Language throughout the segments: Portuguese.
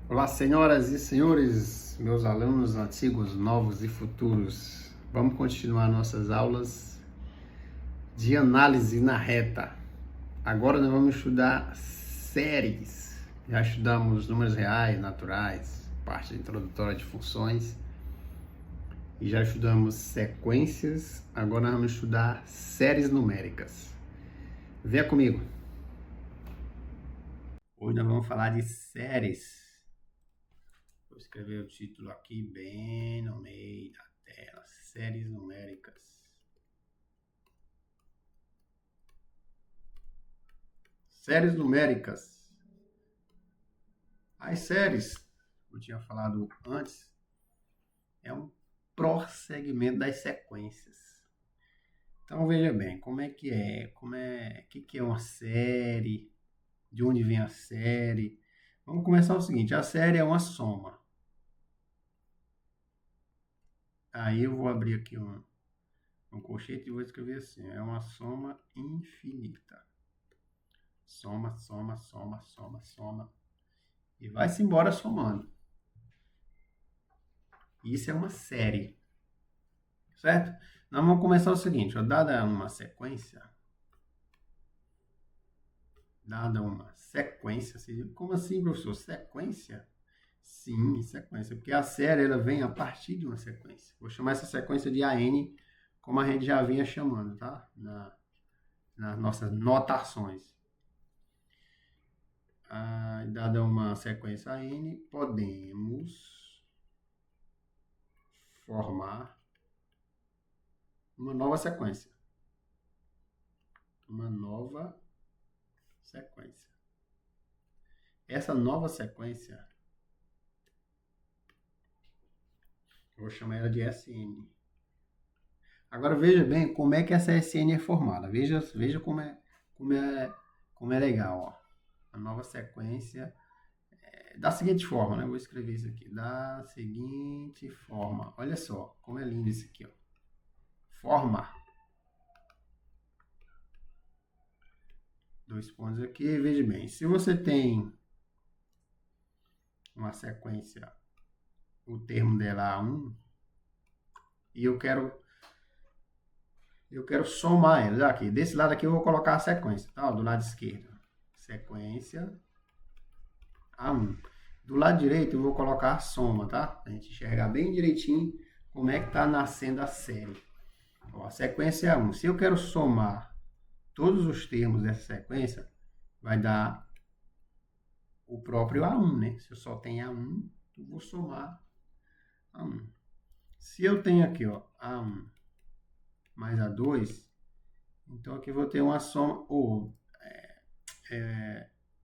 Olá, senhoras e senhores, meus alunos antigos, novos e futuros. Vamos continuar nossas aulas de análise na reta. Agora nós vamos estudar séries. Já estudamos números reais, naturais, parte introdutória de funções. E já estudamos sequências. Agora nós vamos estudar séries numéricas. Venha comigo. Hoje nós vamos falar de séries. Vou escrever o título aqui bem no meio da tela. Séries numéricas. Séries numéricas. As séries, como eu tinha falado antes, é um prosseguimento das sequências. Então veja bem, como é que é, o que é uma série, de onde vem a série. Vamos começar o seguinte, a série é uma soma. Aí eu vou abrir aqui um colchete e vou escrever assim, é uma soma infinita. Soma, soma, soma, soma, soma. E vai-se embora somando. Isso é uma série. Certo? Nós vamos começar o seguinte, ó, dada uma sequência, como assim, professor? Sequência? Sim, sequência, porque a série ela vem a partir de uma sequência. Vou chamar essa sequência de AN, como a gente já vinha chamando, tá? Nas nossas notações. Dada uma sequência AN, podemos formar uma nova sequência. Essa nova sequência, eu vou chamar ela de SN. Agora veja bem como é que essa SN é formada. Veja como é legal, ó. A nova sequência da seguinte forma, né? Vou escrever isso aqui. Da seguinte forma. Olha só como é lindo isso aqui, ó. Forma. 2 pontos aqui. Veja bem, se você tem uma sequência, o termo dela A1, e eu quero somar eles aqui. Desse lado aqui eu vou colocar a sequência, tá? Do lado esquerdo. Sequência A1. Do lado direito eu vou colocar a soma, tá? Pra gente enxergar bem direitinho como é que tá nascendo a série. Ó, a sequência A1. Se eu quero somar todos os termos dessa sequência, vai dar o próprio A1, né? Se eu só tenho A1, eu vou somar A1. Se eu tenho aqui, ó, A1 mais A2, então aqui eu vou ter uma soma,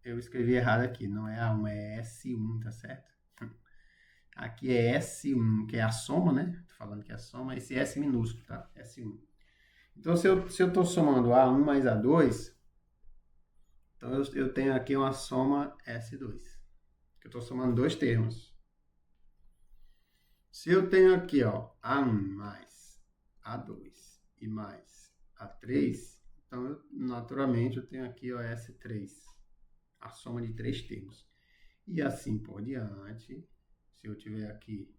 eu escrevi errado aqui, não é A1, é S1, tá certo? Aqui é S1, que é a soma, né? Tô falando que é a soma, esse S minúsculo, tá? S1. Então, se eu estou somando A1 mais A2, então eu tenho aqui uma soma S2, que eu estou somando dois termos. Se eu tenho aqui, ó, A1 mais A2 e mais A3, então, naturalmente, eu tenho aqui, ó, S3, a soma de três termos. E assim por diante, se eu tiver aqui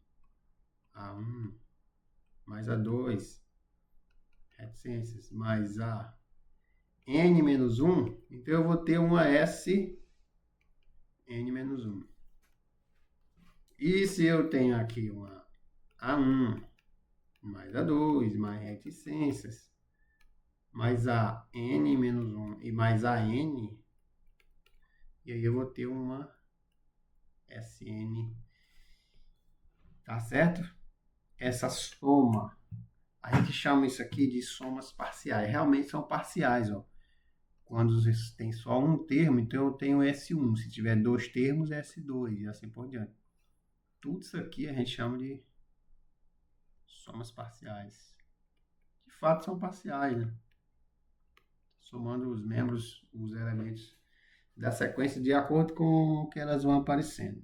A1 mais A2, reticências, mais a n menos 1, então eu vou ter uma S n menos 1. E se eu tenho aqui uma A1 mais A2, mais reticências, mais a n menos 1 e mais a n, e aí eu vou ter uma Sn, tá certo? Essa soma, a gente chama isso aqui de somas parciais. Realmente são parciais, ó. Quando tem só um termo, então eu tenho S1. Se tiver dois termos, S2 e assim por diante. Tudo isso aqui a gente chama de somas parciais. De fato são parciais, né? Somando os membros, os elementos da sequência de acordo com o que elas vão aparecendo.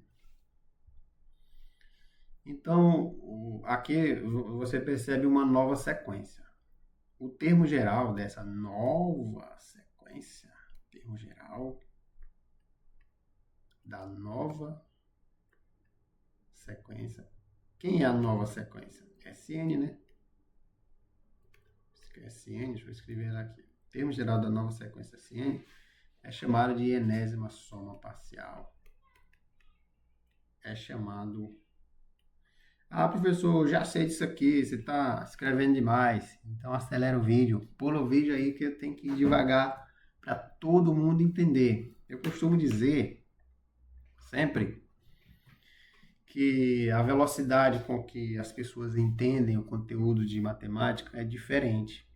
Então, aqui você percebe uma nova sequência. O termo geral dessa nova sequência, termo geral da nova sequência. Quem é a nova sequência? SN, né? SN, deixa eu escrever ela aqui. O termo geral da nova sequência SN é chamado de enésima soma parcial. É chamado... Ah, professor, já sei disso aqui, você está escrevendo demais. Então acelera o vídeo, pula o vídeo aí que eu tenho que ir devagar para todo mundo entender. Eu costumo dizer sempre que a velocidade com que as pessoas entendem o conteúdo de matemática é diferente.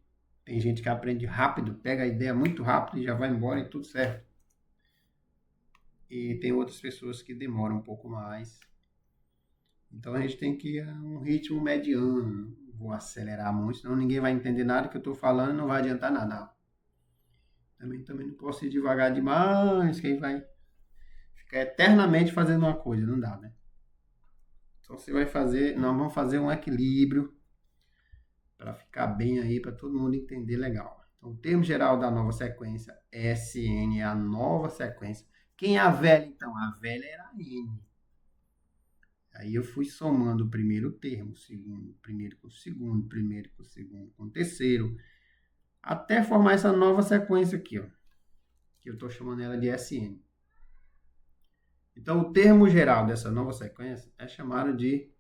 Tem gente que aprende rápido, pega a ideia muito rápido e já vai embora e tudo certo. E tem outras pessoas que demoram um pouco mais. Então a gente tem que ir a um ritmo mediano. Não vou acelerar muito, senão ninguém vai entender nada que eu estou falando e não vai adiantar nada. Também não posso ir devagar demais, que aí vai ficar eternamente fazendo uma coisa, não dá, né? Então você vai fazer, nós vamos fazer um equilíbrio para ficar bem aí, para todo mundo entender legal. Então, o termo geral da nova sequência, SN, é a nova sequência. Quem é a velha, então? A velha era a N. Aí eu fui somando o primeiro termo, o segundo, primeiro com o segundo, primeiro com o segundo, com o terceiro, até formar essa nova sequência aqui, ó, que eu estou chamando ela de SN. Então, o termo geral dessa nova sequência é chamado de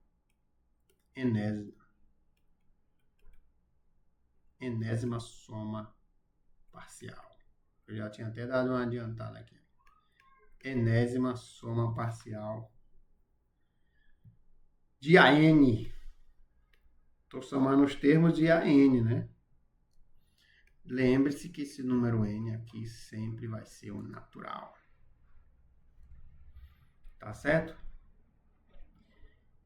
enésima soma parcial. Eu já tinha até dado uma adiantada aqui. Enésima soma parcial de AN. Estou somando os termos de AN, né? Lembre-se que esse número N aqui sempre vai ser um natural. Tá certo?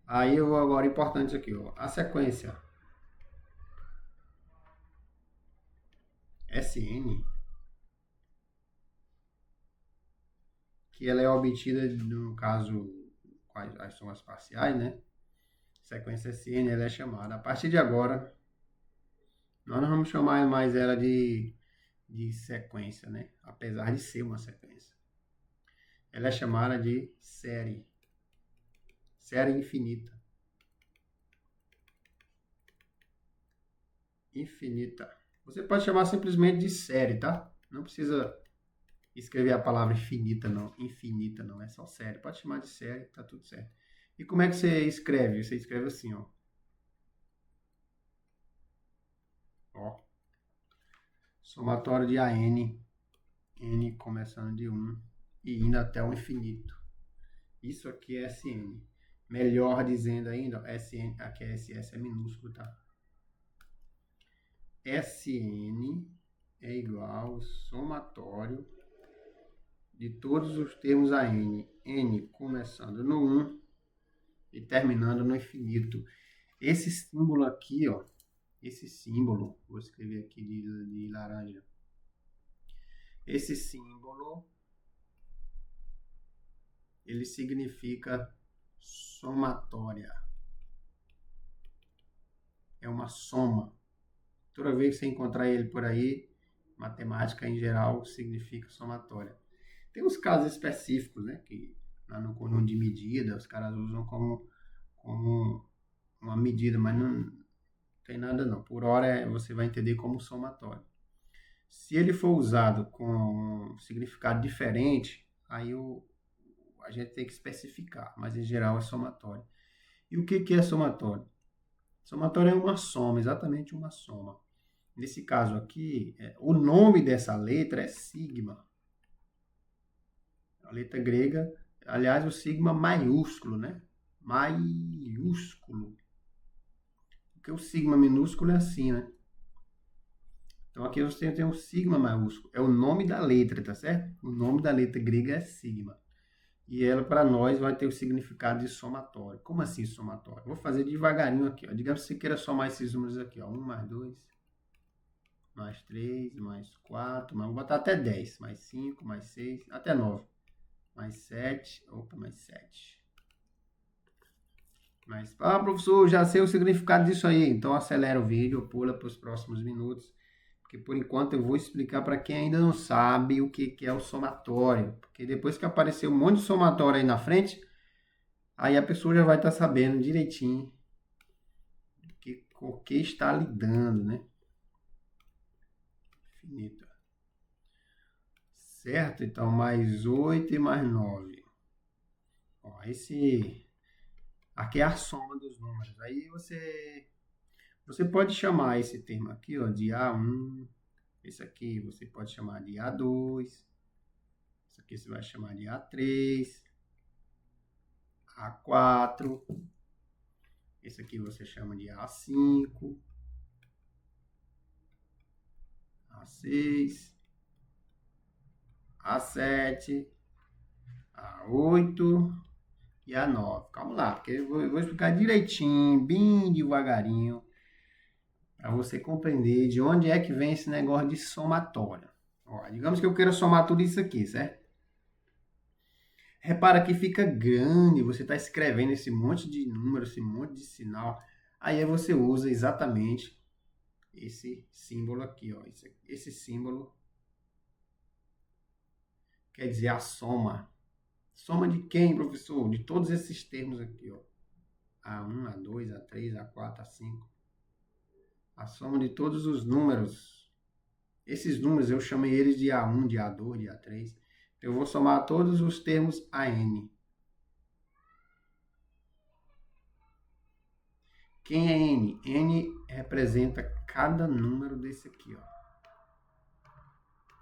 Aí eu vou agora, importante aqui, ó, a sequência SN, que ela é obtida, no caso, as somas parciais, né? Sequência SN, ela é chamada, a partir de agora, nós não vamos chamar mais ela de sequência, né? Apesar de ser uma sequência. Ela é chamada de série. Série infinita. Infinita. Você pode chamar simplesmente de série, tá? Não precisa escrever a palavra infinita, não. Infinita, não. É só série. Pode chamar de série, tá tudo certo. E como é que você escreve? Você escreve assim, ó. Ó. Somatório de AN. N começando de 1 e indo até o infinito. Isso aqui é SN. Melhor dizendo ainda, SN, aqui é SS, é minúsculo, tá? SN é igual ao somatório de todos os termos AN. N começando no 1 e terminando no infinito. Esse símbolo aqui, ó, esse símbolo, vou escrever aqui de laranja. Esse símbolo, ele significa somatória. É uma soma. Toda vez que você encontrar ele por aí, matemática em geral significa somatória. Tem uns casos específicos, né, que lá no conjunto de medida, os caras usam como uma medida, mas não tem nada não. Por hora você vai entender como somatório. Se ele for usado com um significado diferente, aí a gente tem que especificar, mas em geral é somatório. E o que é somatório? Somatório é uma soma, exatamente uma soma. Nesse caso aqui, o nome dessa letra é sigma. A letra grega, aliás, o sigma maiúsculo, né? Maiúsculo. Porque o sigma minúsculo é assim, né? Então aqui você tem um sigma maiúsculo. É o nome da letra, tá certo? O nome da letra grega é sigma. E ela, para nós, vai ter o significado de somatório. Como assim somatório? Vou fazer devagarinho aqui, ó. Digamos que você queira somar esses números aqui, ó. 1 mais 2, mais 3, mais 4, mas vou botar até 10. Mais 5, mais 6, até 9. Mais 7, mais 7. Professor, já sei o significado disso aí. Então acelera o vídeo, pula para os próximos minutos. Porque por enquanto eu vou explicar para quem ainda não sabe o que é o somatório. Porque depois que aparecer um monte de somatório aí na frente, Aí a pessoa já vai estar sabendo direitinho com o que está lidando, né? Infinito. Certo? Então, mais 8 e mais 9. Ó, aqui é a soma dos números. Aí você pode chamar esse termo aqui, ó, de A1. Esse aqui você pode chamar de A2. Esse aqui você vai chamar de A3. A4. Esse aqui você chama de A5. A6. A7. A8 e A9. Calma lá, porque eu vou explicar direitinho, bem devagarinho, para você compreender de onde é que vem esse negócio de somatória. Ó, digamos que eu queira somar tudo isso aqui, certo? Repara que fica grande, você está escrevendo esse monte de número, esse monte de sinal. Aí você usa exatamente esse símbolo aqui, ó. Esse símbolo quer dizer a soma. Soma de quem, professor? De todos esses termos aqui, ó. A1, A2, A3, A4, A5. A soma de todos os números. Esses números eu chamei eles de A1, de A2, de A3. Eu vou somar todos os termos AN. Quem é N? N representa cada número desse aqui, ó.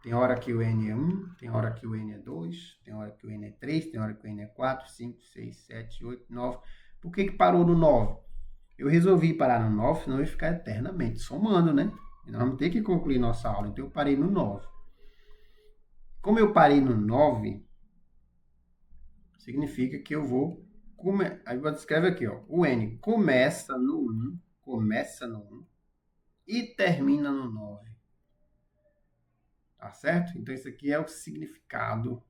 Tem hora que o N é 1, tem hora que o N é 2, tem hora que o N é 3, tem hora que o N é 4, 5, 6, 7, 8, 9. Por que parou no 9? Eu resolvi parar no 9, senão eu ia ficar eternamente somando, né? E nós vamos ter que concluir nossa aula, então eu parei no 9. Como eu parei no 9, significa que eu vou... Aí você escreve aqui, ó. O N começa no 1 e termina no 9. Tá certo? Então, isso aqui é o significado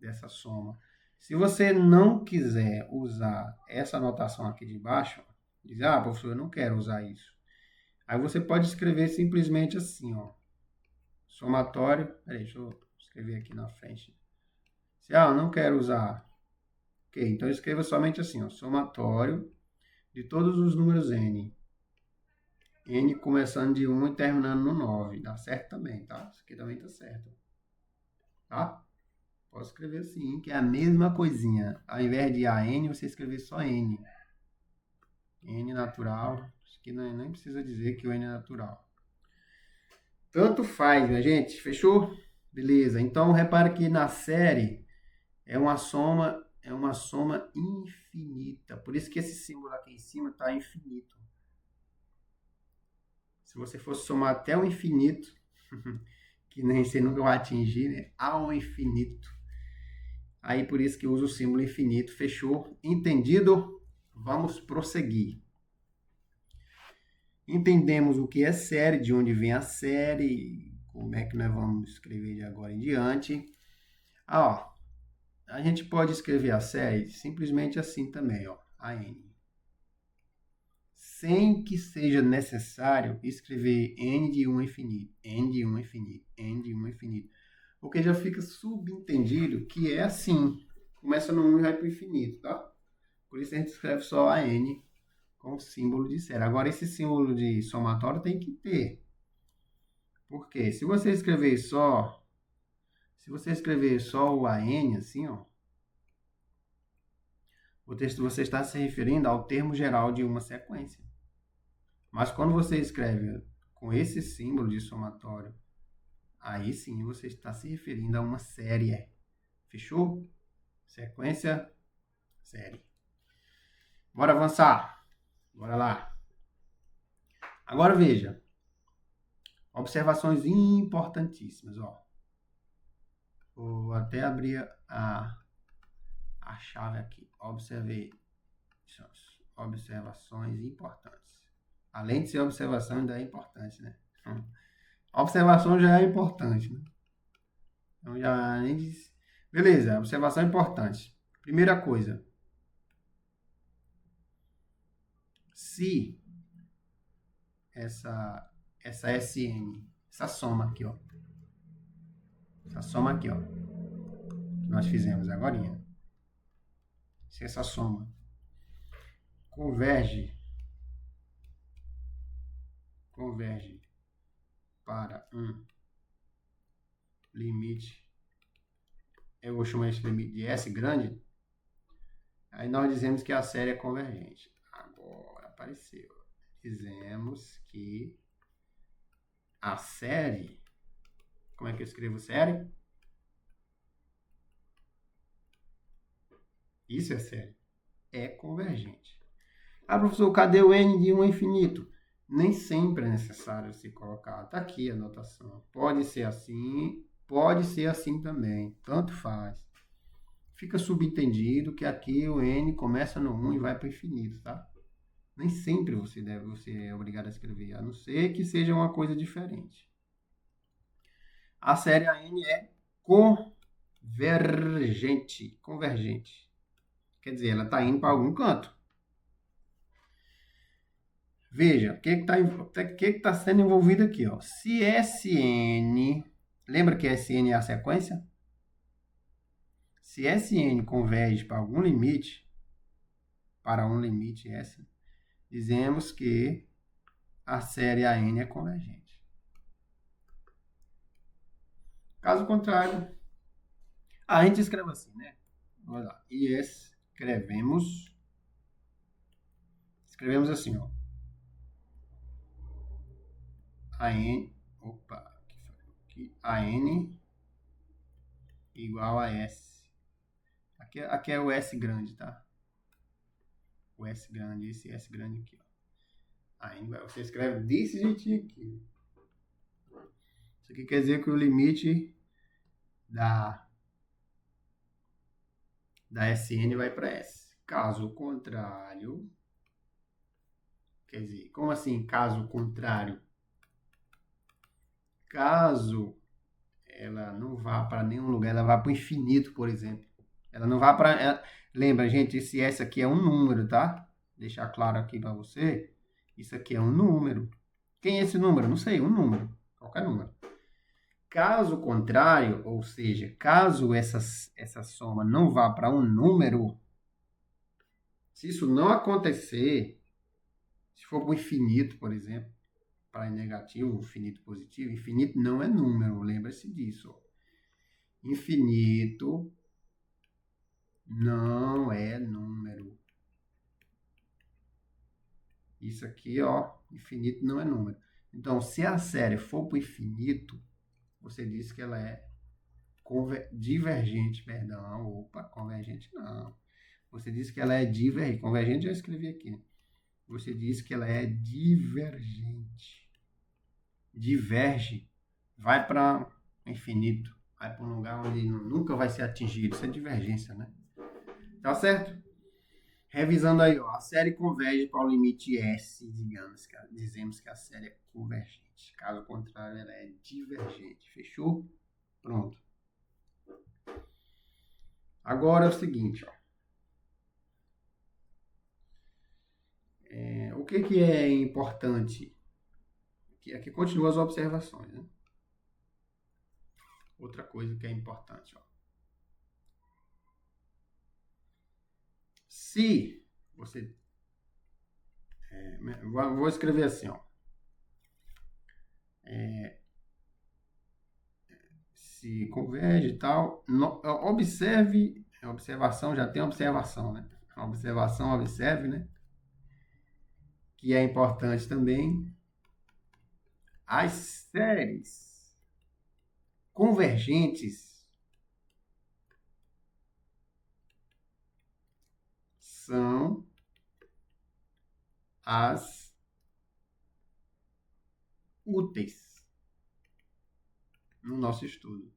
dessa soma. Se você não quiser usar essa anotação aqui de baixo, diz, professor, eu não quero usar isso. Aí você pode escrever simplesmente assim, ó. Somatório. Peraí, deixa eu escrever aqui na frente. Se, eu não quero usar. Ok, então escreva somente assim, ó. Somatório de todos os números N. N começando de 1 e terminando no 9. Dá certo também, tá? Isso aqui também tá certo. Tá? Posso escrever assim, que é a mesma coisinha. Ao invés de AN, você escrever só N. N natural. Isso aqui nem precisa dizer que o N é natural. Tanto faz, minha gente. Fechou? Beleza. Então, repara que na série é uma soma infinita. Por isso que esse símbolo aqui em cima está infinito. Se você fosse somar até o infinito, que nem você nunca vai atingir, né? Ao infinito. Aí por isso que usa o símbolo infinito. Fechou? Entendido? Vamos prosseguir. Entendemos o que é série, de onde vem a série, como é que nós vamos escrever de agora em diante. Ó, a gente pode escrever a série simplesmente assim também, ó, AN. Sem que seja necessário escrever N de 1 infinito, N de 1 infinito, N de 1 infinito. Porque já fica subentendido que é assim. Começa no 1 e vai para o infinito, tá? Por isso a gente escreve só AN com o símbolo de série. Agora, esse símbolo de somatório tem que ter. Por quê? Se você escrever só o AN, assim, ó, o texto você está se referindo ao termo geral de uma sequência. Mas quando você escreve com esse símbolo de somatório, aí sim você está se referindo a uma série. Fechou? Sequência, série. Bora avançar. Bora lá. Agora veja. Observações importantíssimas, ó. Vou até abrir a chave aqui. Observações importantes. Além de ser observação, ainda é importante, né? Observação já é importante, né? Então já nem diz. Beleza, observação importante. Primeira coisa. Se essa SN, essa soma aqui, ó. Essa soma aqui, ó. Que nós fizemos agora. se essa soma converge para um limite, eu vou chamar esse limite de S grande, aí nós dizemos que a série é convergente. Agora apareceu. Dizemos que a série, como é que eu escrevo série? Isso é série. É convergente. Ah, professor, cadê o n de 1 a infinito? Nem sempre é necessário se colocar. Está aqui a anotação. Pode ser assim também. Tanto faz. Fica subentendido que aqui o n começa no 1 e vai para o infinito, tá? Nem sempre você é obrigado a escrever, a não ser que seja uma coisa diferente. A série AN é convergente. Quer dizer, ela está indo para algum canto. Veja, o que está sendo envolvido aqui? Ó? Se Sn, lembra que Sn é a sequência? Se Sn converge para algum limite, para um limite S, dizemos que a série AN é convergente. Caso contrário, a gente escreve assim, né? Olha lá. E escrevemos assim, ó. AN igual a S. Aqui é o S grande, tá? O S grande, esse S grande aqui, ó. Você escreve desse jeitinho aqui. Isso aqui quer dizer que o limite da Sn vai para S. Caso contrário, quer dizer, como assim caso contrário? Caso ela não vá para nenhum lugar, ela vá para o infinito, por exemplo. Ela não vá para... Lembra, gente, esse S aqui é um número, tá? Deixar claro aqui para você. Isso aqui é um número. Quem é esse número? Não sei, um número. Qualquer número. Caso contrário, ou seja, caso essa soma não vá para um número, se isso não acontecer, se for para o infinito, por exemplo, para negativo, infinito positivo, infinito não é número, lembre-se disso. Infinito não é número. Isso aqui, ó, infinito não é número. Então, se a série for para o infinito, você diz que ela é divergente, perdão. Opa, convergente não. Você diz que ela é divergente. Convergente eu escrevi aqui. Você diz que ela é divergente. Diverge, vai para infinito, vai para um lugar onde nunca vai ser atingido. Isso é divergência, né? Tá certo? Revisando aí, ó, a série converge para o limite S, dizemos que a série é convergente. Caso contrário, ela é divergente. Fechou? Pronto. Agora é o seguinte, ó. O que é importante? Aqui continuam as observações, né? Outra coisa que é importante, ó. Se você... vou escrever assim, ó. Se converge e tal, observe, observação, já tem observação, né? Observação, observe, né? Que é importante também. As séries convergentes são as úteis no nosso estudo.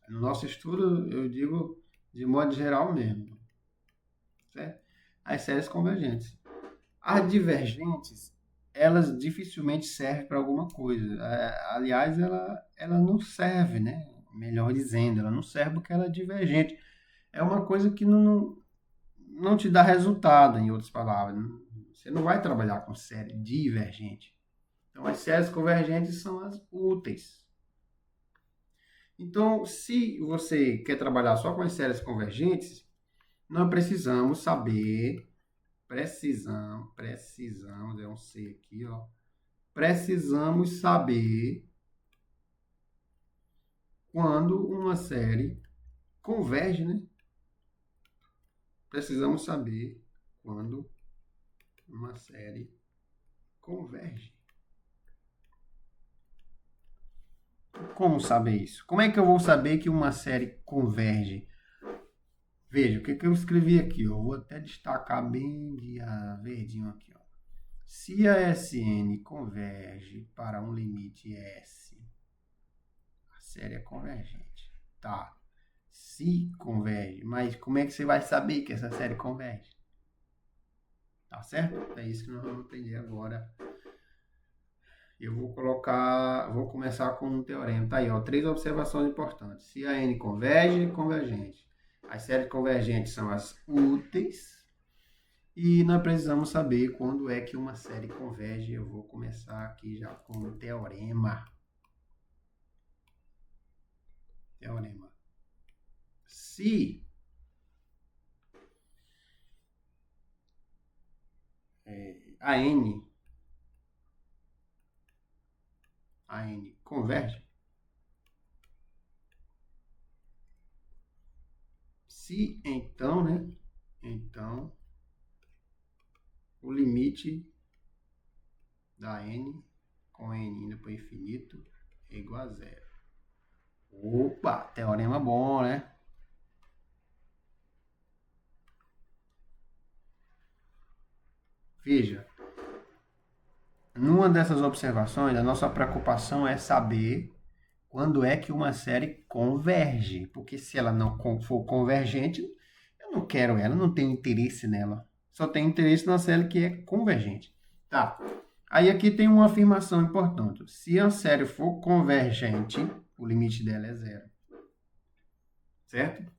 No nosso estudo, eu digo de modo geral mesmo. Certo? As séries convergentes. As divergentes, elas dificilmente servem para alguma coisa. Aliás, ela não serve, né? Melhor dizendo, ela não serve porque ela é divergente. É uma coisa que não te dá resultado, em outras palavras. Você não vai trabalhar com série divergente. Então, as séries convergentes são as úteis. Então, se você quer trabalhar só com as séries convergentes, nós precisamos saber, é um C aqui, ó. Precisamos saber quando uma série converge, né? Precisamos saber quando uma série converge. Como saber isso? Como é que eu vou saber que uma série converge? Veja, o que eu escrevi aqui? Eu vou até destacar bem de verdinho aqui. Ó. Se a SN converge para um limite S, a série é convergente. Tá. Se converge, mas como é que você vai saber que essa série converge? Tá certo? É isso que nós vamos aprender agora. Eu vou começar com um teorema. Tá aí, ó, 3 observações importantes. Se a N converge, convergente. As séries convergentes são as úteis. E nós precisamos saber quando é que uma série converge. Eu vou começar aqui já com um teorema. Teorema. Se a N converge, se então, né? Então, o limite da N com N indo para o infinito é igual a zero. Opa, teorema bom, né? Veja, numa dessas observações, a nossa preocupação é saber quando é que uma série converge. Porque se ela não for convergente, eu não quero ela, não tenho interesse nela. Só tenho interesse na série que é convergente. Tá. Aí aqui tem uma afirmação importante. Se a série for convergente, o limite dela é zero. Certo?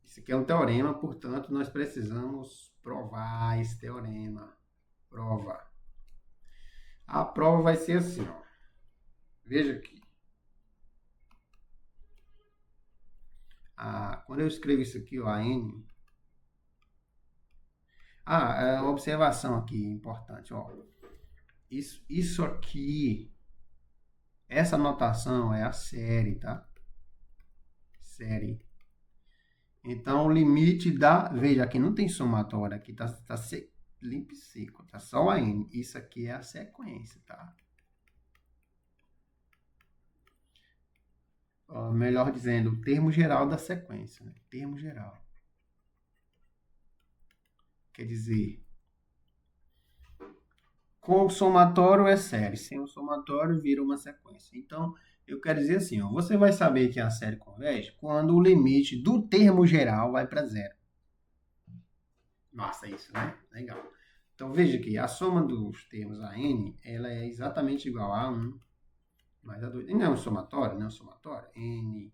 Isso aqui é um teorema, portanto, nós precisamos provar esse teorema. Prova. A prova vai ser assim, ó. Veja aqui. Quando eu escrevo isso aqui, ó, a N. Observação aqui importante, ó. Isso aqui, essa notação é a série, tá? Série. Então, o limite da... Veja, aqui não tem somatória, aqui tá limpo e seco, tá só a N. Isso aqui é a sequência, tá? Melhor dizendo, o termo geral da sequência, né? Termo geral. Quer dizer, com o somatório é série, sem o somatório vira uma sequência. Então, eu quero dizer assim, ó, você vai saber que a série converge quando o limite do termo geral vai para zero. Nossa, isso, né? Legal. Então, veja aqui, a soma dos termos AN, ela é exatamente igual a 1 mais a 2. E não é um somatório, não é um somatório. N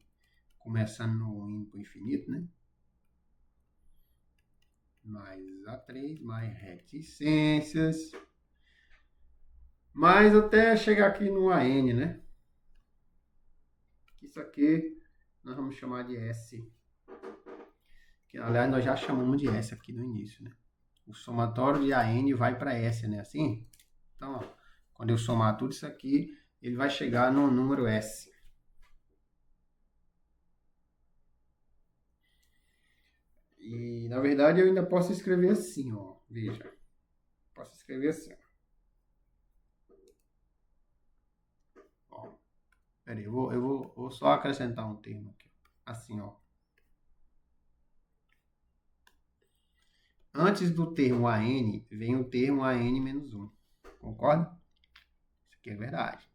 começando no indo para o infinito, né? Mais A3, mais reticências. Mais até chegar aqui no AN, né? Isso aqui nós vamos chamar de S. Que, aliás, nós já chamamos de S aqui no início, né? O somatório de AN vai para S, né? Assim? Então, ó, quando eu somar tudo isso aqui, ele vai chegar no número S. E, na verdade, eu ainda posso escrever assim, ó. Veja. Posso escrever assim, ó. Peraí, eu vou só acrescentar um termo aqui. Assim, ó. Antes do termo AN, vem o termo AN menos 1. Concorda? Isso aqui é verdade.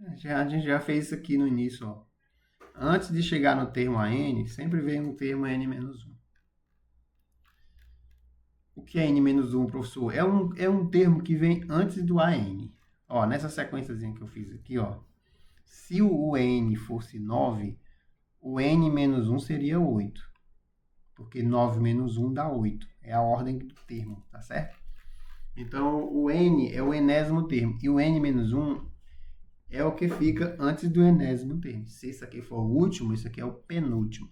A gente já fez isso aqui no início, ó. Antes de chegar no termo AN, sempre vem o termo N menos 1. O que é N menos 1, professor? É um termo que vem antes do AN. Ó, nessa sequenciazinha que eu fiz aqui, ó. Se o N fosse 9, o N menos 1 seria 8. Porque 9 menos 1 dá 8. É a ordem do termo, tá certo? Então, o N é o enésimo termo. E o N menos 1 é o que fica antes do enésimo termo. Se isso aqui for o último, isso aqui é o penúltimo.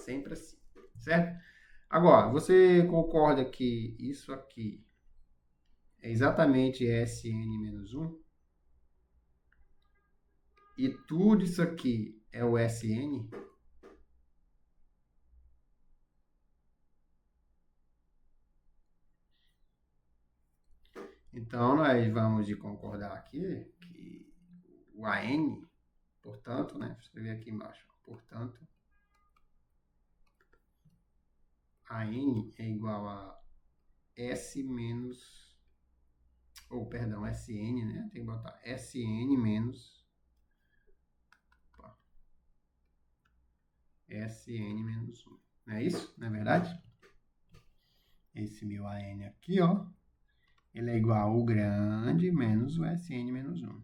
sempre assim, certo? Agora, você concorda que isso aqui é exatamente Sn menos 1? E tudo isso aqui é o Sn? Então, nós vamos de concordar aqui que o AN, portanto, né? Vou escrever aqui embaixo. Portanto, AN é igual a S menos... Ou, perdão, Sn, né? Tem que botar Sn menos... Opa, Sn menos 1. Não é isso? Não é verdade? Esse meu AN aqui, ó, ele é igual ao grande menos o Sn menos 1.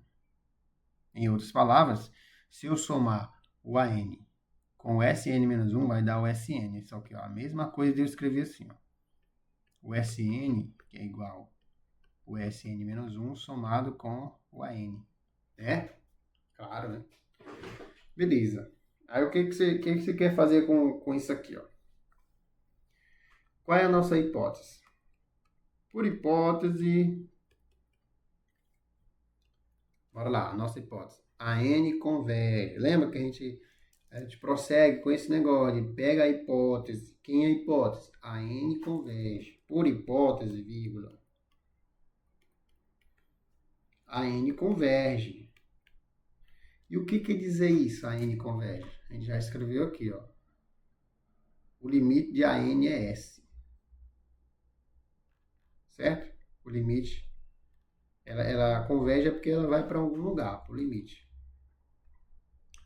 Em outras palavras, se eu somar o AN com o Sn menos 1, vai dar o Sn. Só que ó, a mesma coisa de eu escrever assim. Ó. O Sn, que é igual o Sn menos 1, somado com o AN. É? Claro, né? Beleza. Aí o que você quer fazer com isso aqui? Ó? Qual é a nossa hipótese? Por hipótese... Bora lá, nossa hipótese. A N converge. Lembra que a gente prossegue com esse negócio de pega a hipótese. Quem é a hipótese? A N converge. Por hipótese, vírgula. A N converge. E o que quer dizer isso, a N converge? A gente já escreveu aqui, ó. O limite de AN é S. Certo? O limite, ela converge porque ela vai para algum lugar, para o limite.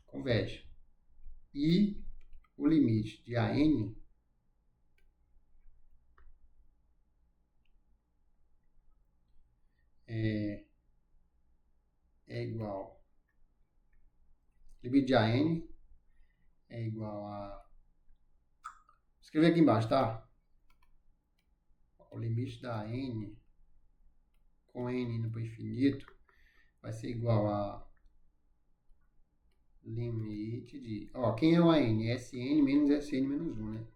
Converge. E o limite de AN é igual. Limite de AN é igual a... Vou escrever aqui embaixo, tá? O limite da N com N indo para o infinito vai ser igual a limite de... Ó, quem é o AN? Sn menos Sn menos 1, né?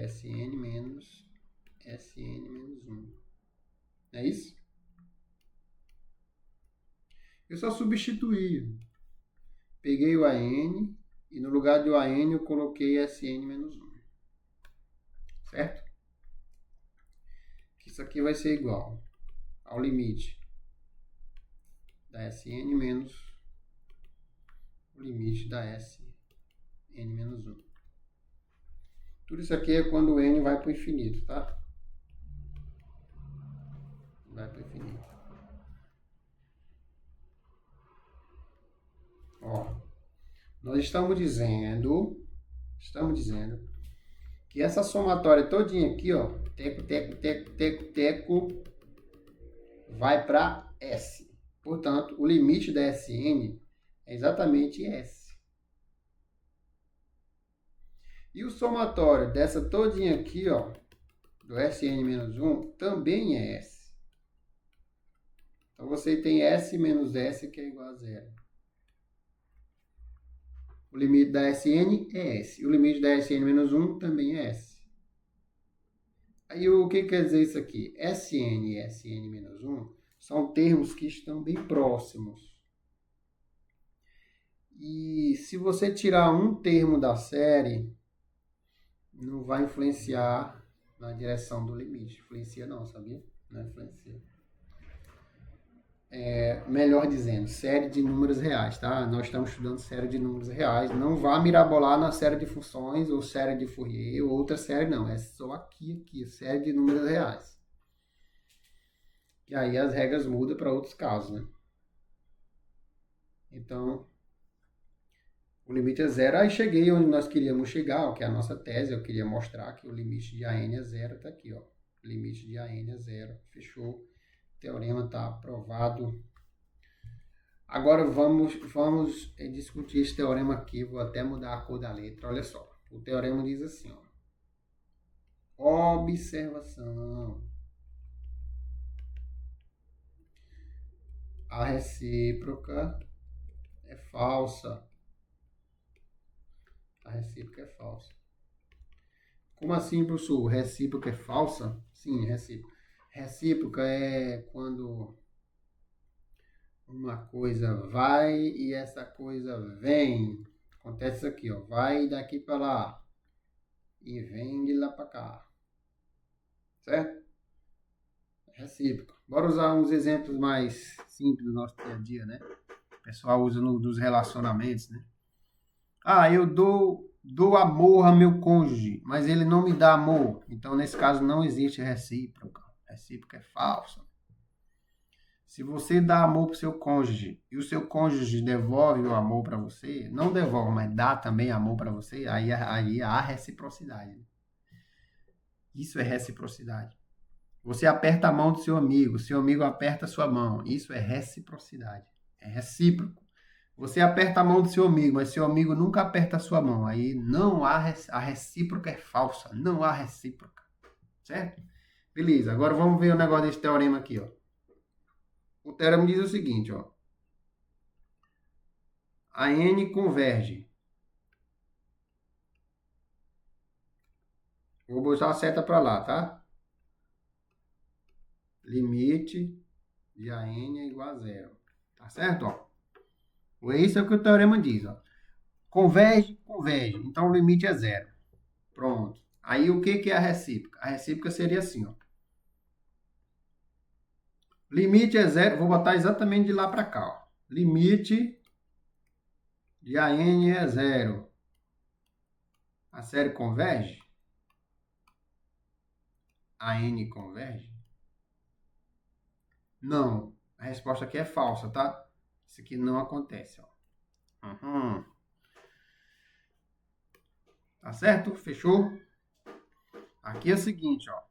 Sn menos Sn menos 1. É isso? Eu só substituí. Peguei o AN e no lugar do AN eu coloquei Sn menos 1. Certo? Isso aqui vai ser igual ao limite da Sn menos o limite da Sn menos 1. Tudo isso aqui é quando o n vai para o infinito, tá? Vai para o infinito. Ó, nós estamos dizendo que essa somatória todinha aqui, ó, teco, vai para S. Portanto, o limite da Sn é exatamente S. E o somatório dessa todinha aqui, ó, do Sn menos 1, também é S. Então, você tem S menos S, que é igual a zero. O limite da Sn é S. E o limite da Sn menos 1 também é S. Aí, o que quer dizer isso aqui? Sn e Sn menos 1 são termos que estão bem próximos. E se você tirar um termo da série, não vai influenciar na direção do limite. Influencia não, sabia? Não influencia. Melhor dizendo, série de números reais, tá? Nós estamos estudando série de números reais. Não vá mirabolar na série de funções ou série de Fourier ou outra série, não. É só aqui, série de números reais. E aí as regras mudam para outros casos, né? Então, o limite é zero. Aí cheguei onde nós queríamos chegar, que é a nossa tese. Eu queria mostrar que o limite de AN é zero, tá aqui, ó. O limite de AN é zero. Fechou. O teorema está aprovado. Agora vamos discutir esse teorema aqui. Vou até mudar a cor da letra. Olha só. O teorema diz assim, ó. Observação. A recíproca é falsa. A recíproca é falsa. Como assim, professor? Recíproca é falsa? Sim, recíproca. Recíproca é quando uma coisa vai e essa coisa vem. Acontece isso aqui, ó. Vai daqui para lá e vem de lá para cá. Certo? Recíproca. Bora usar uns exemplos mais simples do nosso dia a dia, né? O pessoal usa nos relacionamentos, né? Ah, eu dou amor a meu cônjuge, mas ele não me dá amor. Então, nesse caso, não existe recíproca. Recíproca é falsa. Se você dá amor para o seu cônjuge e o seu cônjuge devolve o amor para você, não devolve, mas dá também amor para você, aí há reciprocidade. Isso é reciprocidade. Você aperta a mão do seu amigo aperta a sua mão. Isso é reciprocidade. É recíproco. Você aperta a mão do seu amigo, mas seu amigo nunca aperta a sua mão. Aí não há a recíproca é falsa. Não há recíproca. Certo? Beleza. Agora vamos ver o negócio desse teorema aqui, ó. O teorema diz o seguinte, ó. A N converge. Vou botar a seta para lá, tá? Limite de AN é igual a zero. Tá certo? Ó? Isso é o que o teorema diz, ó. Converge, converge. Então o limite é zero. Pronto. Aí o que é a recíproca? A recíproca seria assim, ó. Limite é zero. Vou botar exatamente de lá para cá, ó. Limite de AN é zero. A série converge? AN converge? Não. A resposta aqui é falsa, tá? Isso aqui não acontece, ó. Uhum. Tá certo? Fechou? Aqui é o seguinte, ó.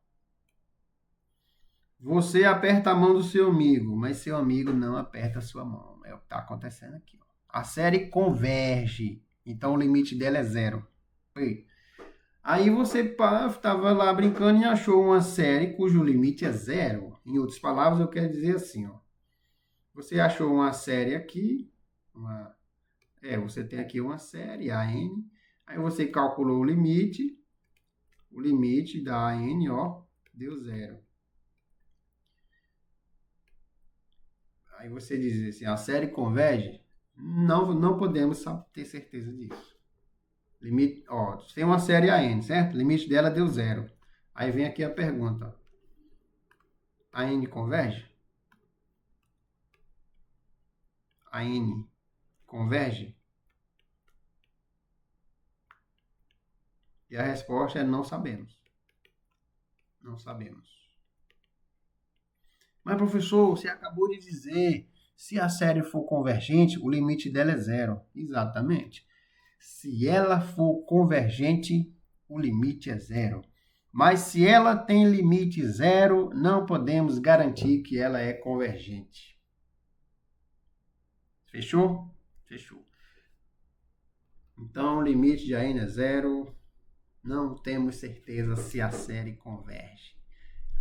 Você aperta a mão do seu amigo, mas seu amigo não aperta a sua mão. É o que está acontecendo aqui, ó. A série converge, então o limite dela é zero. Aí você estava lá brincando e achou uma série cujo limite é zero. Em outras palavras, eu quero dizer assim, ó. Você achou uma série aqui, você tem aqui uma série, AN. Aí você calculou o limite da AN, ó, deu zero. Aí você diz assim, a série converge? Não podemos ter certeza disso. Limite, ó, tem uma série AN, certo? Limite dela deu zero. Aí vem aqui a pergunta. AN converge? AN converge? E a resposta é não sabemos. Não sabemos. Mas, professor, você acabou de dizer, se a série for convergente, o limite dela é zero. Exatamente. Se ela for convergente, o limite é zero. Mas se ela tem limite zero, não podemos garantir que ela é convergente. Fechou? Fechou. Então, o limite de AN é zero. Não temos certeza se a série converge.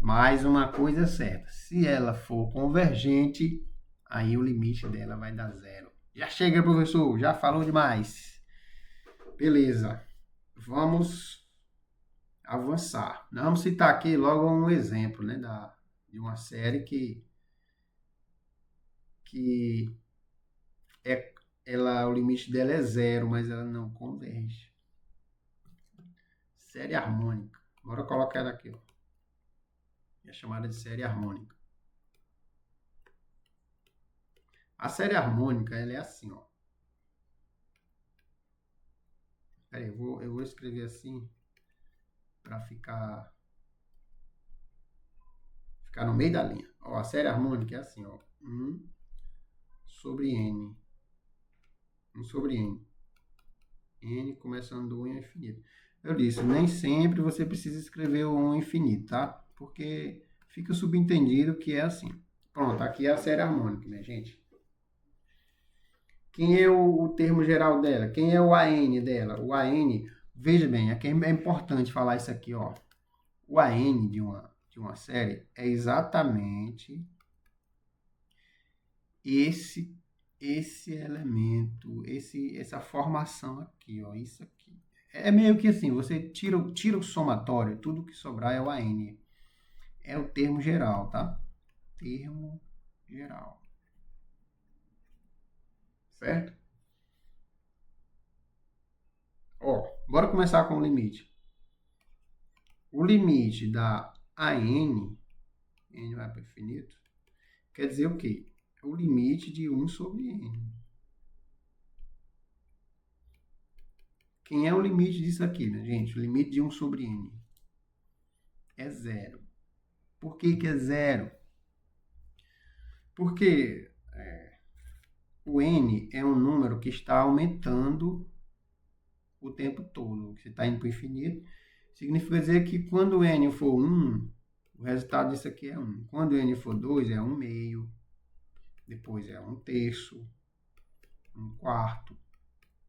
Mas uma coisa é certa, se ela for convergente, aí o limite dela vai dar zero. Já chega, professor, já falou demais. Beleza, vamos avançar. Nós vamos citar aqui logo um exemplo, né, de uma série que o limite dela é zero, mas ela não converge. Série harmônica. Bora colocar ela aqui, ó. É chamada de série harmônica. A série harmônica, ela é assim, ó. Peraí, eu vou escrever assim para ficar no meio da linha. Ó, a série harmônica é assim, ó. 1 sobre N. 1 sobre N. N começando do 1 ao infinito. Eu disse, nem sempre você precisa escrever o 1 ao infinito, tá? Porque fica subentendido que é assim. Pronto, aqui é a série harmônica, minha gente. Quem é o termo geral dela? Quem é o AN dela? O AN, veja bem, aqui é importante falar isso aqui, ó. O AN de uma série é exatamente esse elemento, essa formação aqui, ó, isso aqui. É meio que assim, você tira o somatório, tudo que sobrar é o AN. É o termo geral, tá? Termo geral. Certo? Ó, bora começar com o limite. O limite da AN, N vai para o infinito, quer dizer o quê? O limite de 1 sobre N. Quem é o limite disso aqui, né, gente? O limite de 1 sobre N é zero. Por que que é zero? Porque o N é um número que está aumentando o tempo todo. Você está indo para o infinito. Significa dizer que quando o N for 1, o resultado disso aqui é 1. Quando o N for 2, é 1 meio. Depois é 1 terço. 1 quarto.